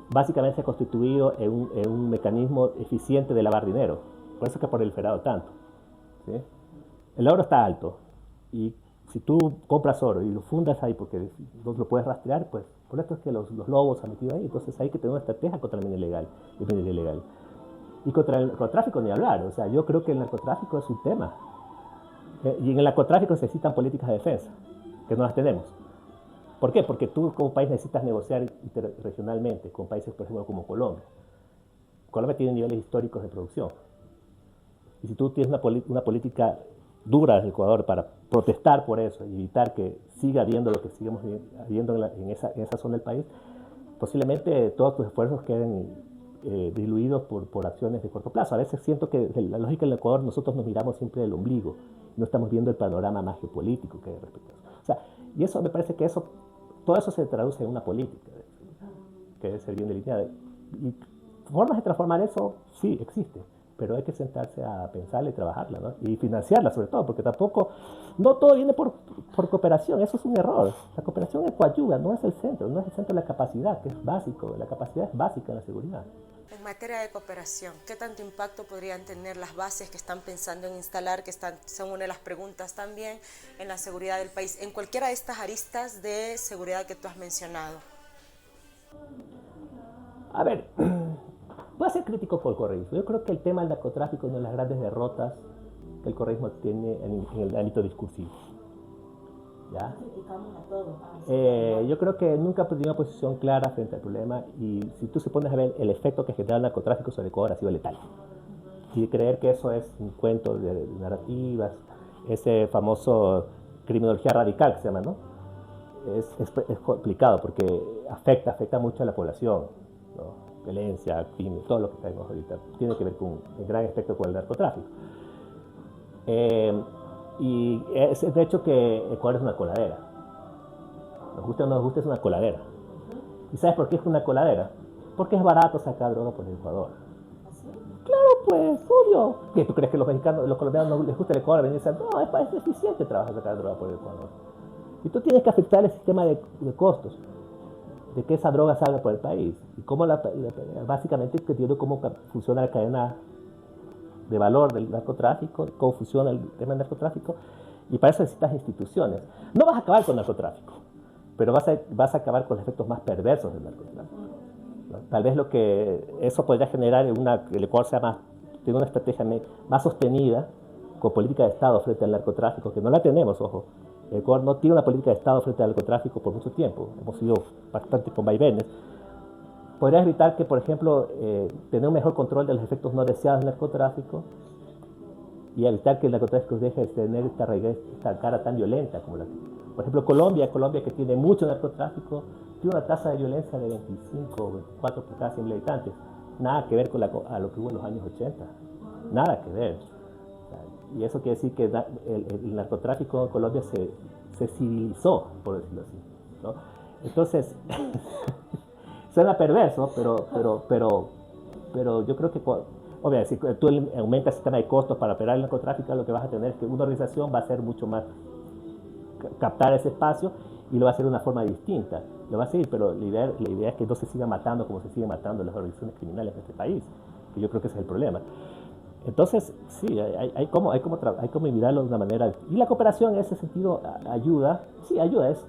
básicamente se ha constituido en un mecanismo eficiente de lavar dinero. Por eso es que ha proliferado tanto, ¿sí? El oro está alto y si tú compras oro y lo fundas ahí porque no lo puedes rastrear, pues por esto es que los lobos han metido ahí. Entonces hay que tener una estrategia contra la minería ilegal. Y contra el narcotráfico ni hablar. O sea, yo creo que el narcotráfico es un tema. Y en el narcotráfico se necesitan políticas de defensa, que no las tenemos. ¿Por qué? Porque tú como país necesitas negociar interregionalmente con países, por ejemplo, como Colombia. Colombia tiene niveles históricos de producción. Y si tú tienes una política dura del Ecuador para protestar por eso y evitar que siga habiendo lo que sigamos viendo en esa zona del país, posiblemente todos tus esfuerzos queden diluidos por acciones de corto plazo. A veces siento que la lógica del Ecuador, nosotros nos miramos siempre del ombligo, no estamos viendo el panorama más geopolítico que hay respecto a eso. O sea, y eso me parece que todo eso se traduce en una política que debe ser bien delineada. Y formas de transformar eso sí existen, pero hay que sentarse a pensarla y trabajarla, ¿no? Y financiarla sobre todo, porque tampoco, no todo viene por cooperación, eso es un error. La cooperación es coadyuva, no es el centro de la capacidad, que es básico, la capacidad es básica en la seguridad. En materia de cooperación, ¿qué tanto impacto podrían tener las bases que están pensando en instalar, son una de las preguntas también, en la seguridad del país, en cualquiera de estas aristas de seguridad que tú has mencionado? A ver, voy a ser crítico con el correísmo. Yo creo que el tema del narcotráfico es una de las grandes derrotas que el correísmo tiene en el ámbito discursivo. ¿ya? Criticamos a todos. Yo creo que nunca ha tenido una posición clara frente al problema, y si tú se pones a ver el efecto que genera el narcotráfico sobre Ecuador ha sido letal. Y creer que eso es un cuento de narrativas, ese famoso criminología radical que se llama, ¿no? Es complicado porque afecta mucho a la población, ¿no? Violencia, crimen, todo lo que tenemos ahorita tiene que ver con en gran aspecto con el narcotráfico. Y es de hecho que Ecuador es una coladera. Nos guste o no nos guste, es una coladera. ¿Y sabes por qué es una coladera? Porque es barato sacar droga por el Ecuador. Claro, pues, obvio. ¿Qué, tú crees que los mexicanos, los colombianos no les gusta el Ecuador? Venir y decir, no, es eficiente trabajar sacar droga por el Ecuador. Y tú tienes que afectar el sistema de costos, de que esa droga salga por el país. Y cómo básicamente entendiendo cómo funciona la cadena de valor del narcotráfico, cómo funciona el tema del narcotráfico, y para eso necesitas instituciones. No vas a acabar con el narcotráfico, pero vas a acabar con los efectos más perversos del narcotráfico, ¿no? Tal vez lo que eso podría generar el Ecuador tenga una estrategia más sostenida con política de Estado frente al narcotráfico, que no la tenemos, ojo. El Ecuador no tiene una política de Estado frente al narcotráfico por mucho tiempo, hemos sido bastante con vaivenes. Podría evitar que, por ejemplo, tener un mejor control de los efectos no deseados del narcotráfico y evitar que el narcotráfico deje de tener esta cara tan violenta como la que... Por ejemplo, Colombia que tiene mucho narcotráfico, tiene una tasa de violencia de 25 o 24 por cada 100.000 habitantes. Nada que ver con a lo que hubo en los años 80. Nada que ver. Y eso quiere decir que el narcotráfico en Colombia se civilizó, por decirlo así, ¿no? Entonces, suena perverso, pero yo creo que, obviamente, si tú aumentas el sistema de costos para operar el narcotráfico, lo que vas a tener es que una organización va a hacer mucho más captar ese espacio y lo va a hacer de una forma distinta. Lo va a seguir, pero la idea es que no se siga matando como se sigue matando las organizaciones criminales en este país, que yo creo que ese es el problema. Entonces, sí, hay como mirarlo de una manera. Y la cooperación en ese sentido ayuda. Sí, ayuda. Es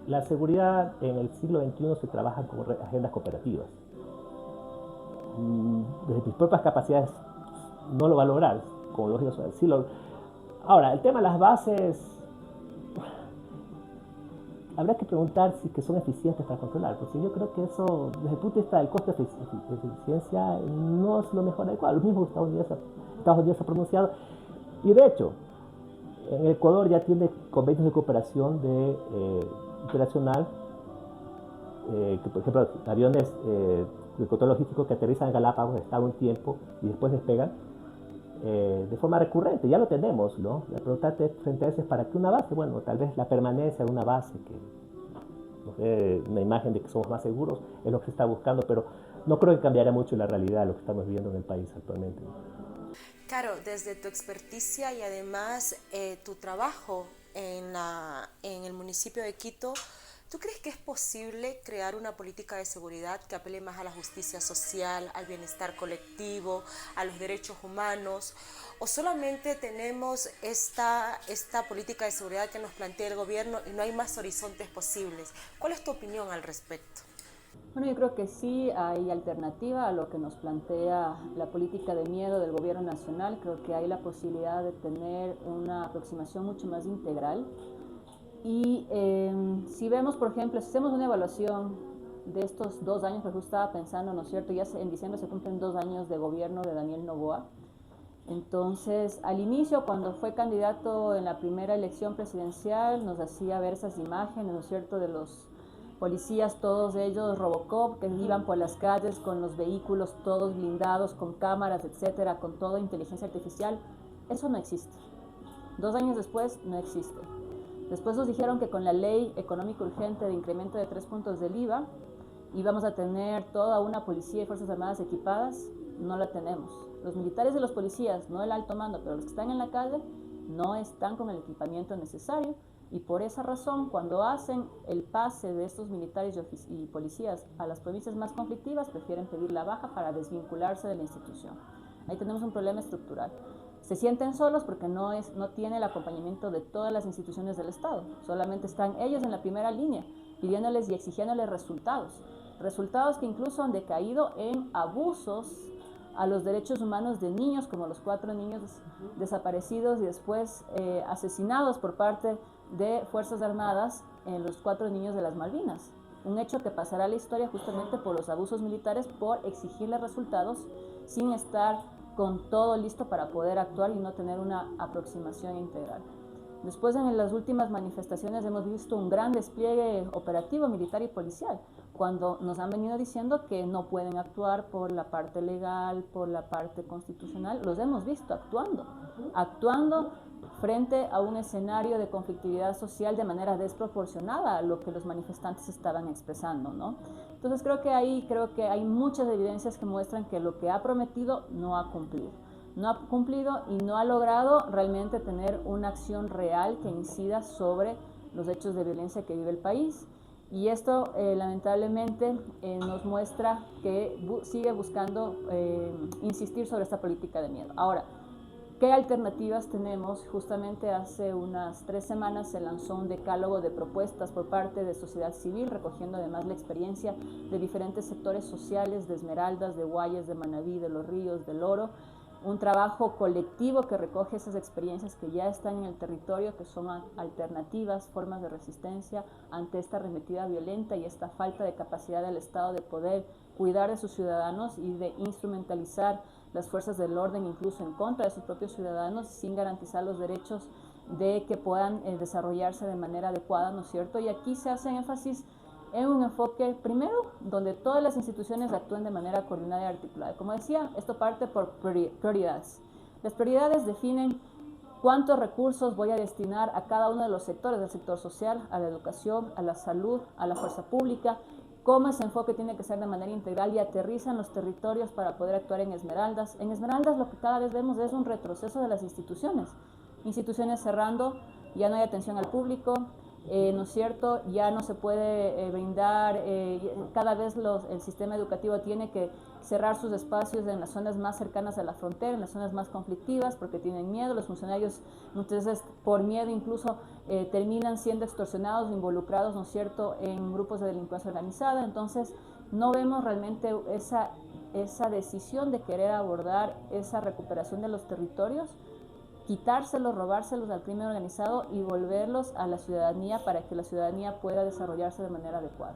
la seguridad en el siglo XXI se trabaja con agendas cooperativas. Desde mis propias capacidades no lo va a lograr, como lógico. Sí ahora, el tema de las bases, habrá que preguntar si que son eficientes para controlar, porque yo creo que eso, desde el punto de vista del costo de eficiencia, no es lo mejor adecuado. Lo mismo Estados Unidos ha pronunciado, y de hecho, en Ecuador ya tiene convenios de cooperación internacional, que por ejemplo, aviones de control logístico que aterrizan en Galápagos, están un tiempo y después despegan, de forma recurrente. Ya lo tenemos, ¿no? La pregunta frente a eso es: ¿para qué una base? Bueno, tal vez la permanencia de una base que nos dé una imagen de que somos más seguros es lo que se está buscando, pero no creo que cambiaría mucho la realidad, lo que estamos viviendo en el país actualmente. Claro, desde tu experticia y además tu trabajo en el municipio de Quito, ¿tú crees que es posible crear una política de seguridad que apele más a la justicia social, al bienestar colectivo, a los derechos humanos? ¿O solamente tenemos esta política de seguridad que nos plantea el gobierno y no hay más horizontes posibles? ¿Cuál es tu opinión al respecto? Bueno, yo creo que sí hay alternativa a lo que nos plantea la política de miedo del gobierno nacional. Creo que hay la posibilidad de tener una aproximación mucho más integral. Y si vemos, por ejemplo, si hacemos una evaluación de estos 2 años, porque estaba pensando, ¿no es cierto? Ya en diciembre se cumplen 2 años de gobierno de Daniel Noboa. Entonces, al inicio, cuando fue candidato en la primera elección presidencial, nos hacía ver esas imágenes, ¿no es cierto?, de los policías, todos ellos Robocop, que iban por las calles con los vehículos todos blindados, con cámaras, etcétera, con toda inteligencia artificial. Eso no existe. 2 años después, no existe. Después nos dijeron que con la ley económica urgente de incremento de 3 puntos del IVA íbamos a tener toda una policía y fuerzas armadas equipadas. No la tenemos. Los militares y los policías, no el alto mando, pero los que están en la calle, no están con el equipamiento necesario, y por esa razón, cuando hacen el pase de estos militares y policías a las provincias más conflictivas, prefieren pedir la baja para desvincularse de la institución. Ahí tenemos un problema estructural. Se sienten solos porque no tiene el acompañamiento de todas las instituciones del Estado. Solamente están ellos en la primera línea, pidiéndoles y exigiéndoles resultados que incluso han decaído en abusos a los derechos humanos de niños, como los 4 niños desaparecidos y después asesinados por parte de Fuerzas Armadas en los 4 niños de las Malvinas. Un hecho que pasará a la historia justamente por los abusos militares, por exigirle resultados sin estar con todo listo para poder actuar y no tener una aproximación integral. Después, en las últimas manifestaciones, hemos visto un gran despliegue operativo militar y policial, cuando nos han venido diciendo que no pueden actuar por la parte legal, por la parte constitucional. Los hemos visto actuando frente a un escenario de conflictividad social de manera desproporcionada a lo que los manifestantes estaban expresando, ¿no? Entonces creo que hay muchas evidencias que muestran que lo que ha prometido no ha cumplido. No ha cumplido y no ha logrado realmente tener una acción real que incida sobre los hechos de violencia que vive el país. Y esto lamentablemente nos muestra que sigue buscando insistir sobre esta política de miedo. Ahora, ¿qué alternativas tenemos? Justamente hace unas 3 semanas se lanzó un decálogo de propuestas por parte de sociedad civil, recogiendo además la experiencia de diferentes sectores sociales, de Esmeraldas, de Guayas, de Manabí, de Los Ríos, del Oro. Un trabajo colectivo que recoge esas experiencias que ya están en el territorio, que son alternativas, formas de resistencia ante esta arremetida violenta y esta falta de capacidad del Estado de poder cuidar de sus ciudadanos y de instrumentalizar las fuerzas del orden incluso en contra de sus propios ciudadanos sin garantizar los derechos de que puedan desarrollarse de manera adecuada, ¿no es cierto? Y aquí se hace énfasis en un enfoque, primero, donde todas las instituciones actúen de manera coordinada y articulada. Como decía, esto parte por prioridades. Las prioridades definen cuántos recursos voy a destinar a cada uno de los sectores, del sector social, a la educación, a la salud, a la fuerza pública, cómo ese enfoque tiene que ser de manera integral y aterriza en los territorios para poder actuar en Esmeraldas. En Esmeraldas lo que cada vez vemos es un retroceso de las instituciones cerrando, ya no hay atención al público, ¿no es cierto? Ya no se puede brindar, cada vez el sistema educativo tiene que cerrar sus espacios en las zonas más cercanas a la frontera, en las zonas más conflictivas, porque tienen miedo. Los funcionarios, entonces, por miedo incluso, terminan siendo extorsionados, involucrados, ¿no es cierto?, en grupos de delincuencia organizada. Entonces, no vemos realmente esa decisión de querer abordar esa recuperación de los territorios, quitárselos, robárselos al crimen organizado y volverlos a la ciudadanía para que la ciudadanía pueda desarrollarse de manera adecuada.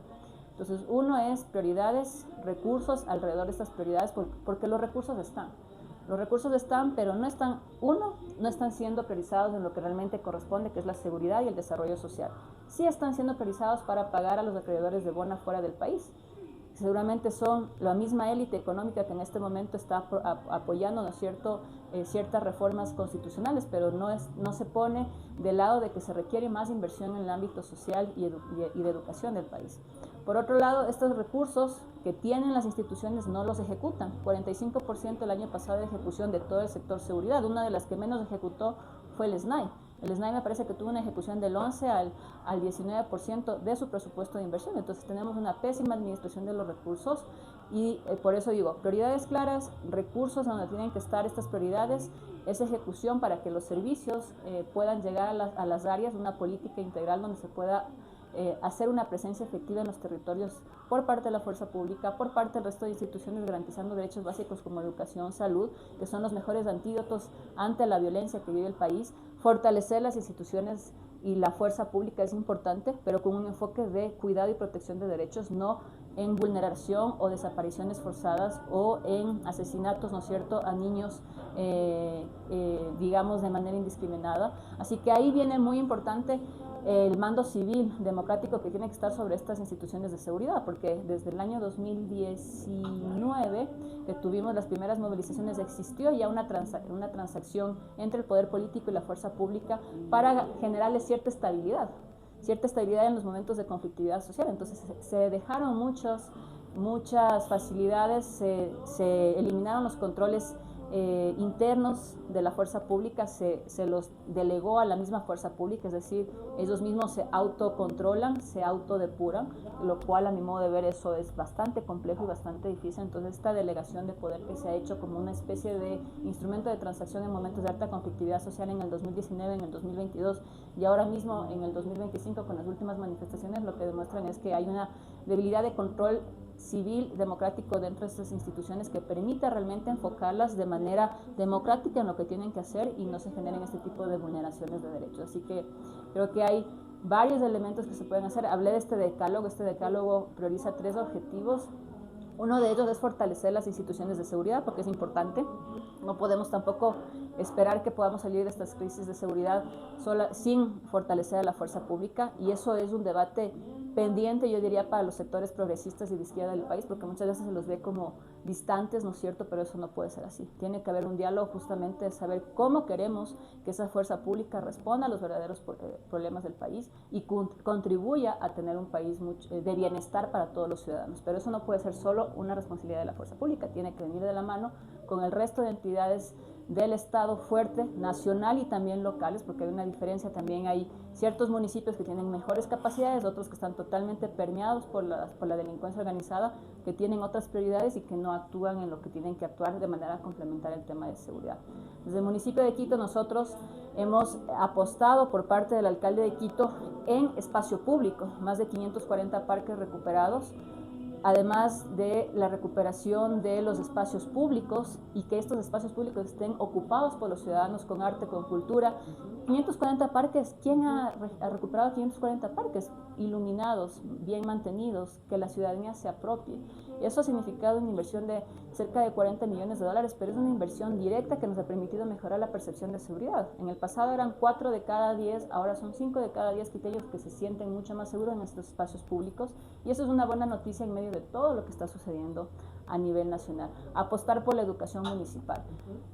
Entonces, uno es prioridades, recursos alrededor de estas prioridades, porque los recursos están. Los recursos están, pero no están siendo priorizados en lo que realmente corresponde, que es la seguridad y el desarrollo social. Sí están siendo priorizados para pagar a los acreedores de Bona fuera del país. Seguramente son la misma élite económica que en este momento está apoyando, ¿no es cierto?, ciertas reformas constitucionales, pero no se pone del lado de que se requiere más inversión en el ámbito social y de educación del país. Por otro lado, estos recursos que tienen las instituciones no los ejecutan. 45% el año pasado de ejecución de todo el sector seguridad. Una de las que menos ejecutó fue el SNAI. El SNAI me parece que tuvo una ejecución del 11 al 19% de su presupuesto de inversión. Entonces tenemos una pésima administración de los recursos y por eso digo, prioridades claras, recursos donde tienen que estar estas prioridades, esa ejecución para que los servicios puedan llegar a las áreas, una política integral donde se pueda hacer una presencia efectiva en los territorios por parte de la fuerza pública, por parte del resto de instituciones, garantizando derechos básicos como educación, salud, que son los mejores antídotos ante la violencia que vive el país. Fortalecer las instituciones y la fuerza pública es importante, pero con un enfoque de cuidado y protección de derechos, no en vulneración o desapariciones forzadas o en asesinatos, ¿no es cierto?, a niños, digamos, de manera indiscriminada. Así que ahí viene muy importante el mando civil democrático que tiene que estar sobre estas instituciones de seguridad, porque desde el año 2019, que tuvimos las primeras movilizaciones, existió ya una transacción entre el poder político y la fuerza pública para generarle cierta estabilidad en los momentos de conflictividad social. Entonces se dejaron muchas facilidades, se eliminaron los controles internos de la fuerza pública, se los delegó a la misma fuerza pública, es decir, ellos mismos se autocontrolan, se autodepuran, lo cual a mi modo de ver eso es bastante complejo y bastante difícil. Entonces esta delegación de poder que se ha hecho como una especie de instrumento de transacción en momentos de alta conflictividad social en el 2019, en el 2022 y ahora mismo en el 2025 con las últimas manifestaciones, lo que demuestran es que hay una debilidad de control civil democrático dentro de estas instituciones que permita realmente enfocarlas de manera democrática en lo que tienen que hacer y no se generen este tipo de vulneraciones de derechos. Así que creo que hay varios elementos que se pueden hacer. Hablé de este decálogo prioriza 3 objetivos. Uno de ellos es fortalecer las instituciones de seguridad, porque es importante. No podemos tampoco esperar que podamos salir de estas crisis de seguridad sin fortalecer a la fuerza pública, y eso es un debate pendiente, yo diría, para los sectores progresistas y de izquierda del país, porque muchas veces se los ve como distantes, ¿no es cierto? Pero eso no puede ser así. Tiene que haber un diálogo justamente de saber cómo queremos que esa fuerza pública responda a los verdaderos problemas del país y contribuya a tener un país de bienestar para todos los ciudadanos. Pero eso no puede ser solo una responsabilidad de la fuerza pública, tiene que venir de la mano con el resto de entidades del Estado fuerte, nacional y también locales, porque hay una diferencia, también hay ciertos municipios que tienen mejores capacidades, otros que están totalmente permeados por la delincuencia organizada, que tienen otras prioridades y que no actúan en lo que tienen que actuar de manera complementaria al tema de seguridad. Desde el municipio de Quito nosotros hemos apostado por parte del alcalde de Quito en espacio público, más de 540 parques recuperados, además de la recuperación de los espacios públicos y que estos espacios públicos estén ocupados por los ciudadanos con arte, con cultura. 540 parques, ¿quién ha recuperado 540 parques? Iluminados, bien mantenidos, que la ciudadanía se apropie. Eso ha significado una inversión de cerca de $40 millones, pero es una inversión directa que nos ha permitido mejorar la percepción de seguridad. En el pasado eran 4 de cada 10, ahora son 5 de cada 10 quiteños que se sienten mucho más seguros en estos espacios públicos, y eso es una buena noticia en medio de todo lo que está sucediendo a nivel nacional. Apostar por la educación municipal.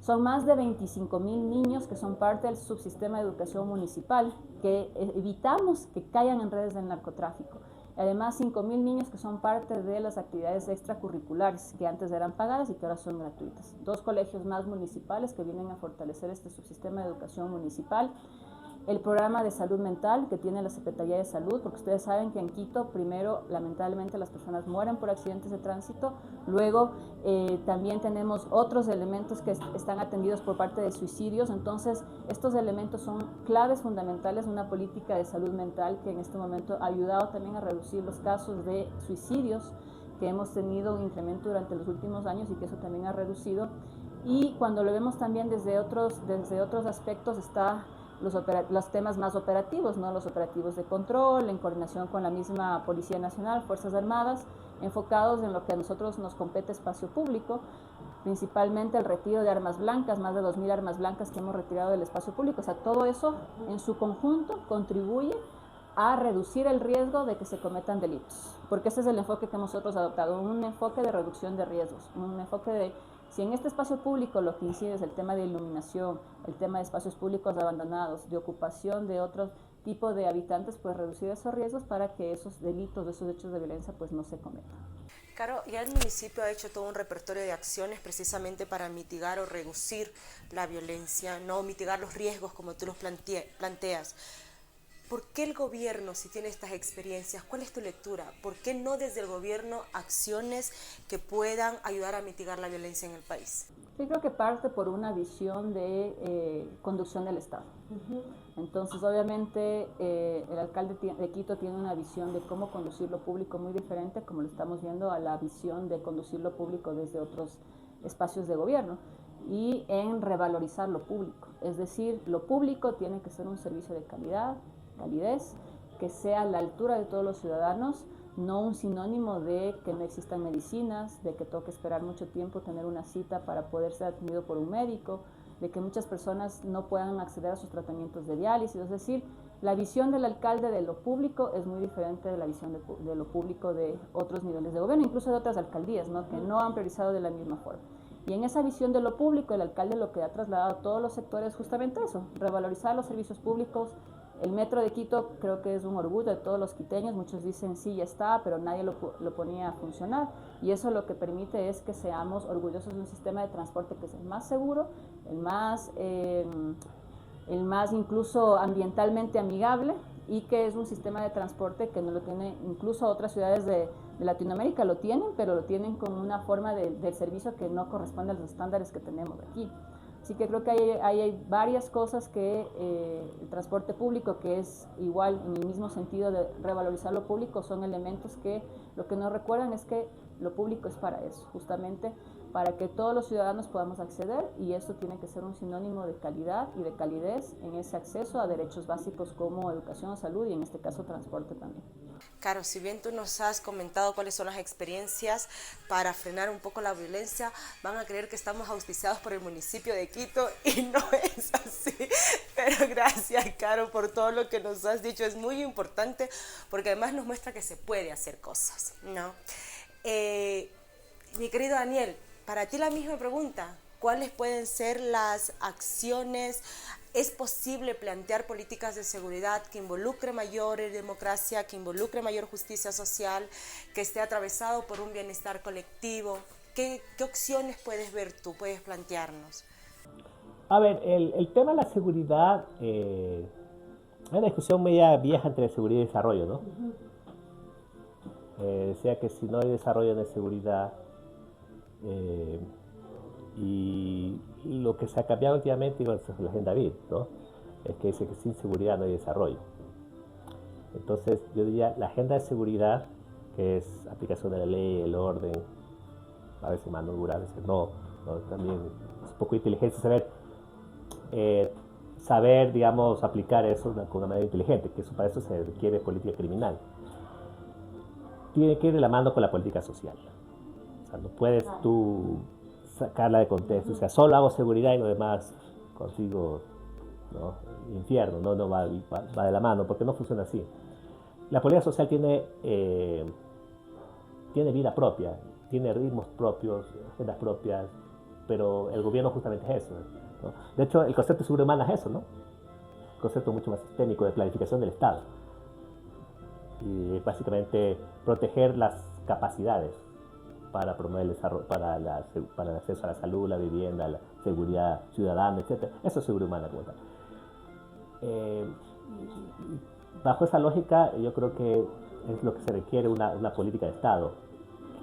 Son más de 25,000 niños que son parte del subsistema de educación municipal, que evitamos que caigan en redes del narcotráfico. Además, 5,000 niños que son parte de las actividades extracurriculares, que antes eran pagadas y que ahora son gratuitas. 2 colegios más municipales que vienen a fortalecer este subsistema de educación municipal. El programa de salud mental que tiene la Secretaría de Salud, porque ustedes saben que en Quito, primero, lamentablemente, las personas mueren por accidentes de tránsito, luego también tenemos otros elementos que están atendidos por parte de suicidios. Entonces, estos elementos son claves fundamentales de una política de salud mental que en este momento ha ayudado también a reducir los casos de suicidios, que hemos tenido un incremento durante los últimos años y que eso también ha reducido. Y cuando lo vemos también desde otros aspectos, está los temas más operativos, ¿no? Los operativos de control, en coordinación con la misma Policía Nacional, Fuerzas Armadas, enfocados en lo que a nosotros nos compete espacio público, principalmente el retiro de armas blancas, más de 2,000 armas blancas que hemos retirado del espacio público. O sea, todo eso en su conjunto contribuye a reducir el riesgo de que se cometan delitos, porque ese es el enfoque que nosotros adoptado, un enfoque de reducción de riesgos, un enfoque de, si en este espacio público lo que incide es el tema de iluminación, el tema de espacios públicos abandonados, de ocupación de otro tipo de habitantes, pues reducir esos riesgos para que esos delitos, esos hechos de violencia pues no se cometan. Caro, ya el municipio ha hecho todo un repertorio de acciones precisamente para mitigar o reducir la violencia, no mitigar los riesgos como tú los planteas. ¿Por qué el gobierno, si tiene estas experiencias, cuál es tu lectura? ¿Por qué no desde el gobierno acciones que puedan ayudar a mitigar la violencia en el país? Yo creo que parte por una visión de conducción del Estado. Entonces, obviamente, el alcalde de Quito tiene una visión de cómo conducir lo público muy diferente, como lo estamos viendo, a la visión de conducir lo público desde otros espacios de gobierno, y en revalorizar lo público. Es decir, lo público tiene que ser un servicio de calidez, que sea a la altura de todos los ciudadanos, no un sinónimo de que no existan medicinas, de que toque esperar mucho tiempo tener una cita para poder ser atendido por un médico, de que muchas personas no puedan acceder a sus tratamientos de diálisis. Es decir, la visión del alcalde de lo público es muy diferente de la visión de lo público de otros niveles de gobierno, incluso de otras alcaldías, ¿no? Que no han priorizado de la misma forma. Y en esa visión de lo público, el alcalde lo que ha trasladado a todos los sectores es justamente eso, revalorizar los servicios públicos. El metro de Quito creo que es un orgullo de todos los quiteños, muchos dicen sí, ya está, pero nadie lo ponía a funcionar, y eso lo que permite es que seamos orgullosos de un sistema de transporte que es el más seguro, el más incluso ambientalmente amigable, y que es un sistema de transporte que no lo tiene, incluso otras ciudades de Latinoamérica lo tienen, pero lo tienen con una forma del servicio que no corresponde a los estándares que tenemos aquí. Así que creo que hay varias cosas que el transporte público, que es igual en el mismo sentido de revalorizar lo público, son elementos que lo que nos recuerdan es que Lo público es para eso, justamente para que todos los ciudadanos podamos acceder, y esto tiene que ser un sinónimo de calidad y de calidez en ese acceso a derechos básicos como educación o salud, y en este caso transporte también. Caro, si bien tú nos has comentado cuáles son las experiencias para frenar un poco la violencia, van a creer que estamos auspiciados por el municipio de Quito y no es así. Pero gracias, Caro, por todo lo que nos has dicho. Es muy importante porque además nos muestra que se puede hacer cosas, ¿no? Mi querido Daniel, para ti la misma pregunta. ¿Cuáles pueden ser las acciones? ¿Es posible plantear políticas de seguridad que involucre mayor democracia, que involucre mayor justicia social, que esté atravesado por un bienestar colectivo? ¿Qué opciones puedes ver tú, puedes plantearnos? A ver, el tema de la seguridad es una discusión media vieja entre seguridad y desarrollo, ¿no? Decía que si no hay desarrollo no hay seguridad. Y lo que se ha cambiado últimamente, igual es la agenda BID, ¿no? Es que dice que sin seguridad no hay desarrollo. Entonces, yo diría, la agenda de seguridad, que es aplicación de la ley, el orden, a veces mano dura, a veces no, también es un poco inteligencia saber, digamos, aplicar eso con una manera inteligente, que para eso se requiere política criminal. Tiene que ir de la mano con la política social. O sea, no puedes tú sacarla de contexto, o sea, solo hago seguridad y lo demás consigo, ¿no? Infierno, no va de la mano, porque no funciona así. La política social tiene vida propia, tiene ritmos propios, agendas propias, pero el gobierno justamente es eso, ¿no? De hecho, el concepto de seguridad humana es eso, ¿no? Un concepto mucho más sistémico de planificación del Estado. Y básicamente proteger las capacidades para promover el desarrollo, para el acceso a la salud, la vivienda, la seguridad ciudadana, etc. Eso es seguridad humana como tal. Bajo esa lógica, yo creo que es lo que se requiere una política de Estado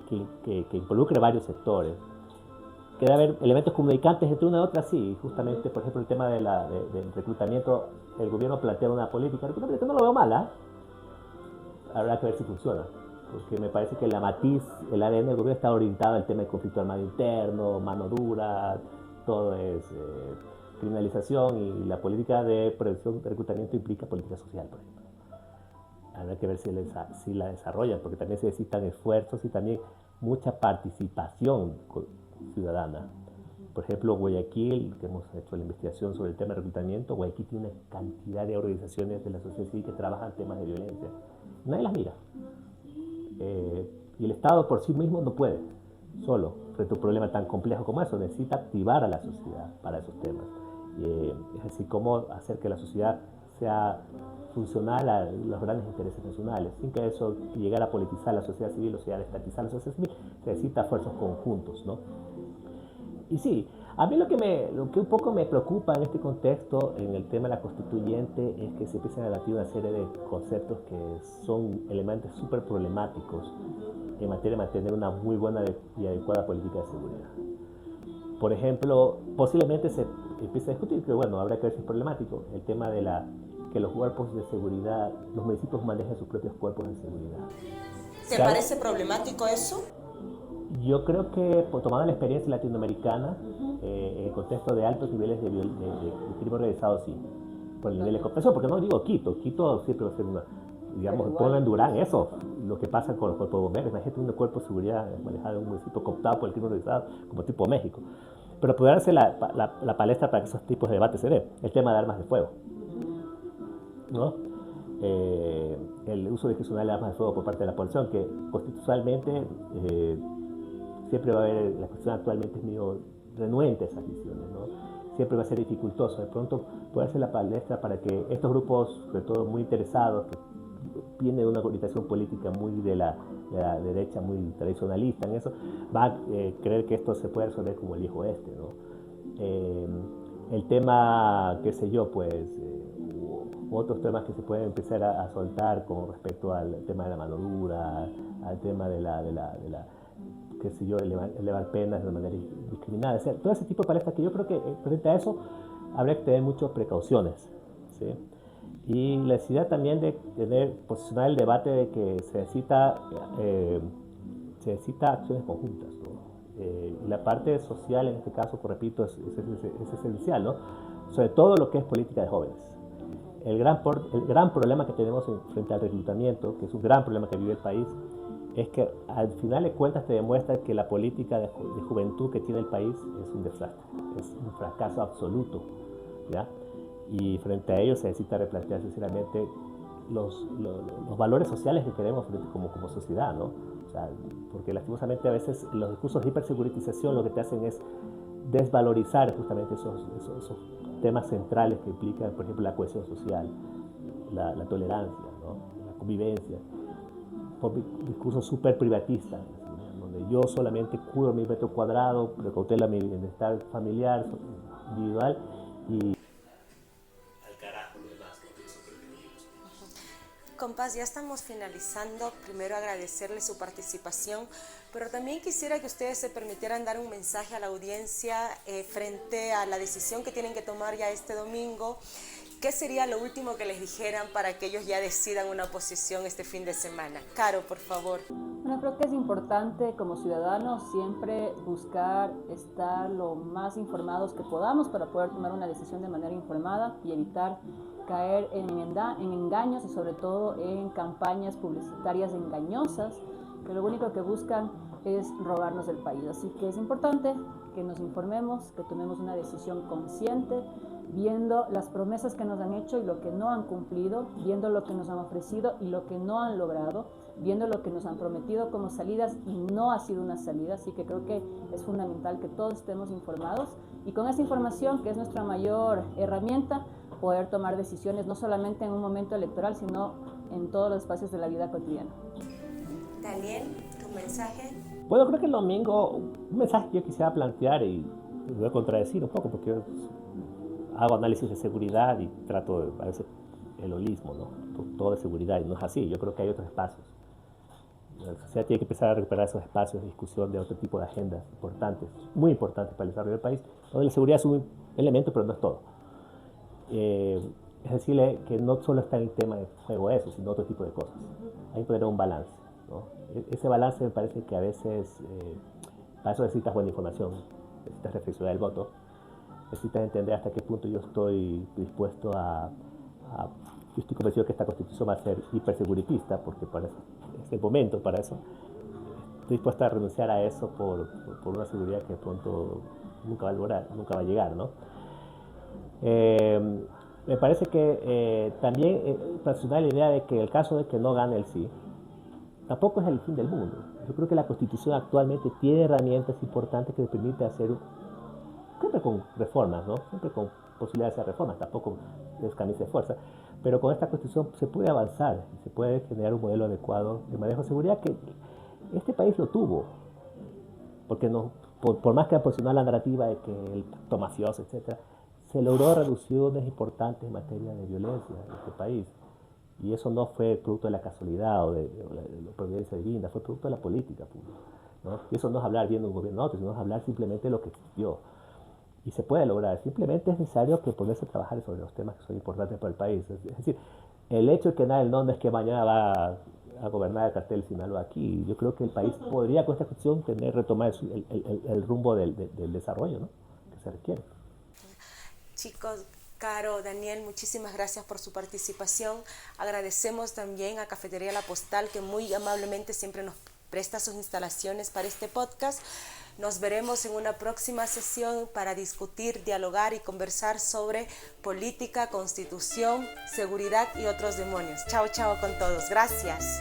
que involucre varios sectores. Que debe haber elementos comunicantes entre una y otra, sí. Justamente, por ejemplo, el tema del reclutamiento, el gobierno plantea una política de reclutamiento, no lo veo mala. Habrá que ver si funciona. Porque me parece que la matiz, el ADN del gobierno está orientado al tema del conflicto armado interno, mano dura, todo es criminalización, y la política de prevención de reclutamiento implica política social, por ejemplo. Habrá que ver si la desarrollan, porque también se necesitan esfuerzos y también mucha participación ciudadana. Por ejemplo, Guayaquil, que hemos hecho la investigación sobre el tema de reclutamiento, Guayaquil tiene una cantidad de organizaciones de la sociedad civil que trabajan temas de violencia. Nadie las mira. Y el Estado por sí mismo no puede, solo, frente a un problema tan complejo como eso. Necesita activar a la sociedad para esos temas. Es decir, cómo hacer que la sociedad sea funcional a los grandes intereses nacionales, sin que eso llegara a politizar la sociedad civil, o sea, a estatizar la sociedad civil. Se necesita esfuerzos conjuntos, ¿no? Y sí, a mí lo que un poco me preocupa en este contexto, en el tema de la constituyente, es que se empiezan a debatir una serie de conceptos que son elementos súper problemáticos en materia de mantener una muy buena y adecuada política de seguridad. Por ejemplo, posiblemente se empiece a discutir, que bueno, habrá que ver si es problemático, el tema de que los cuerpos de seguridad, los municipios manejen sus propios cuerpos de seguridad. ¿Te parece problemático eso? Yo creo que, tomando la experiencia latinoamericana, en el contexto de altos niveles de crimen organizado, sí, por el nivel de comprensión, porque no digo Quito siempre va a ser una, digamos, ponlo en Durán, eso, lo que pasa con los cuerpos de bomberos. Imagínate un cuerpo de seguridad manejado en un municipio cooptado por el crimen organizado, como tipo México. Pero podría ser la palestra para que esos tipos de debates se den, el tema de armas de fuego, ¿no? El uso discrecional de armas de fuego por parte de la población, que constitucionalmente siempre va a haber, la Constitución actualmente es medio renuente a esas visiones, ¿no? Siempre va a ser dificultoso. De pronto puede ser la palestra para que estos grupos, sobre todo muy interesados, que vienen de una orientación política muy de la derecha, muy tradicionalista en eso, va a creer que esto se puede resolver como el viejo oeste, ¿no? El tema, qué sé yo, pues, otros temas que se pueden empezar a soltar con respecto al tema de la mano dura, al tema de qué sé yo, elevar penas de manera indiscriminada. O sea, todo ese tipo de palestras que yo creo que frente a eso habría que tener muchas precauciones, ¿sí? Y la necesidad también de posicionar el debate de que se necesita se necesita acciones conjuntas, ¿no? Y la parte social, en este caso, pues, repito, es esencial, ¿no? Sobre todo lo que es política de jóvenes. El gran problema que tenemos frente al reclutamiento, que es un gran problema que vive el país, es que al final de cuentas te demuestra que la política de juventud que tiene el país es un desastre, es un fracaso absoluto, ¿ya? Y frente a ello se necesita replantear sinceramente los valores sociales que queremos como sociedad, ¿no? O sea, porque lastimosamente a veces los discursos de hiperseguritización lo que te hacen es desvalorizar justamente esos temas centrales que implican, por ejemplo, la cohesión social, la tolerancia, ¿no? La convivencia, por discursos súper privatistas, donde yo solamente cuido mi metro cuadrado, precautela mi bienestar familiar, individual, y Compás, ya estamos finalizando. Primero agradecerle su participación, pero también quisiera que ustedes se permitieran dar un mensaje a la audiencia frente a la decisión que tienen que tomar ya este domingo. ¿Qué sería lo último que les dijeran para que ellos ya decidan una posición este fin de semana? Caro, por favor. Bueno, creo que es importante como ciudadanos siempre buscar estar lo más informados que podamos para poder tomar una decisión de manera informada y evitar caer en engaños y sobre todo en campañas publicitarias engañosas que lo único que buscan es robarnos el país. Así que es importante que nos informemos, que tomemos una decisión consciente, viendo las promesas que nos han hecho y lo que no han cumplido, viendo lo que nos han ofrecido y lo que no han logrado, viendo lo que nos han prometido como salidas y no ha sido una salida. Así que creo que es fundamental que todos estemos informados y con esa información, que es nuestra mayor herramienta, poder tomar decisiones no solamente en un momento electoral, sino en todos los espacios de la vida cotidiana. Daniel, tu mensaje. Bueno, creo que el domingo, un mensaje que yo quisiera plantear, y me voy a contradecir un poco porque yo hago análisis de seguridad y trato a veces el holismo, ¿no? Todo de seguridad, y no es así. Yo creo que hay otros espacios. La sociedad tiene que empezar a recuperar esos espacios de discusión de otro tipo de agendas importantes, muy importantes para el desarrollo del país, donde la seguridad es un elemento, pero no es todo. Es decirle que no solo está en el tema de juego eso, sino otro tipo de cosas. Hay que tener un balance, ¿no? Ese balance me parece que a veces, para eso necesitas buena información, necesitas reflexionar el voto, necesitas entender hasta qué punto yo estoy dispuesto yo estoy convencido que esta Constitución va a ser hiperseguritista, porque para eso, es el momento para eso. Estoy dispuesto a renunciar a eso por una seguridad que de pronto nunca va a lograr, nunca va a llegar, ¿no? Me parece que también relacionar la idea de que el caso de que no gane el sí tampoco es el fin del mundo. Yo creo que la Constitución actualmente tiene herramientas importantes que le permiten hacer, siempre con reformas, ¿no? Siempre con posibilidades de hacer reformas, tampoco es camisa de fuerza, pero con esta Constitución se puede avanzar, se puede generar un modelo adecuado de manejo de seguridad que este país lo tuvo, porque no, por más que ha posicionado la narrativa de que el pacto mafioso, etc., se logró reducciones importantes en materia de violencia en este país. Y eso no fue producto de la casualidad o de la providencia divina, fue producto de la política pública, ¿no? Y eso no es hablar bien de un gobierno a otro, sino es hablar simplemente de lo que existió. Y se puede lograr, simplemente es necesario que ponerse a trabajar sobre los temas que son importantes para el país. Es decir, el hecho de que nada no es que mañana va a gobernar el cartel Sinaloa aquí. Yo creo que el país podría con esta cuestión retomar el rumbo del desarrollo, ¿no?, que se requiere. Chicos, Caro, Daniel, muchísimas gracias por su participación. Agradecemos también a Cafetería La Postal, que muy amablemente siempre nos presta sus instalaciones para este podcast. Nos veremos en una próxima sesión para discutir, dialogar y conversar sobre política, constitución, seguridad y otros demonios. Chao, chao con todos. Gracias.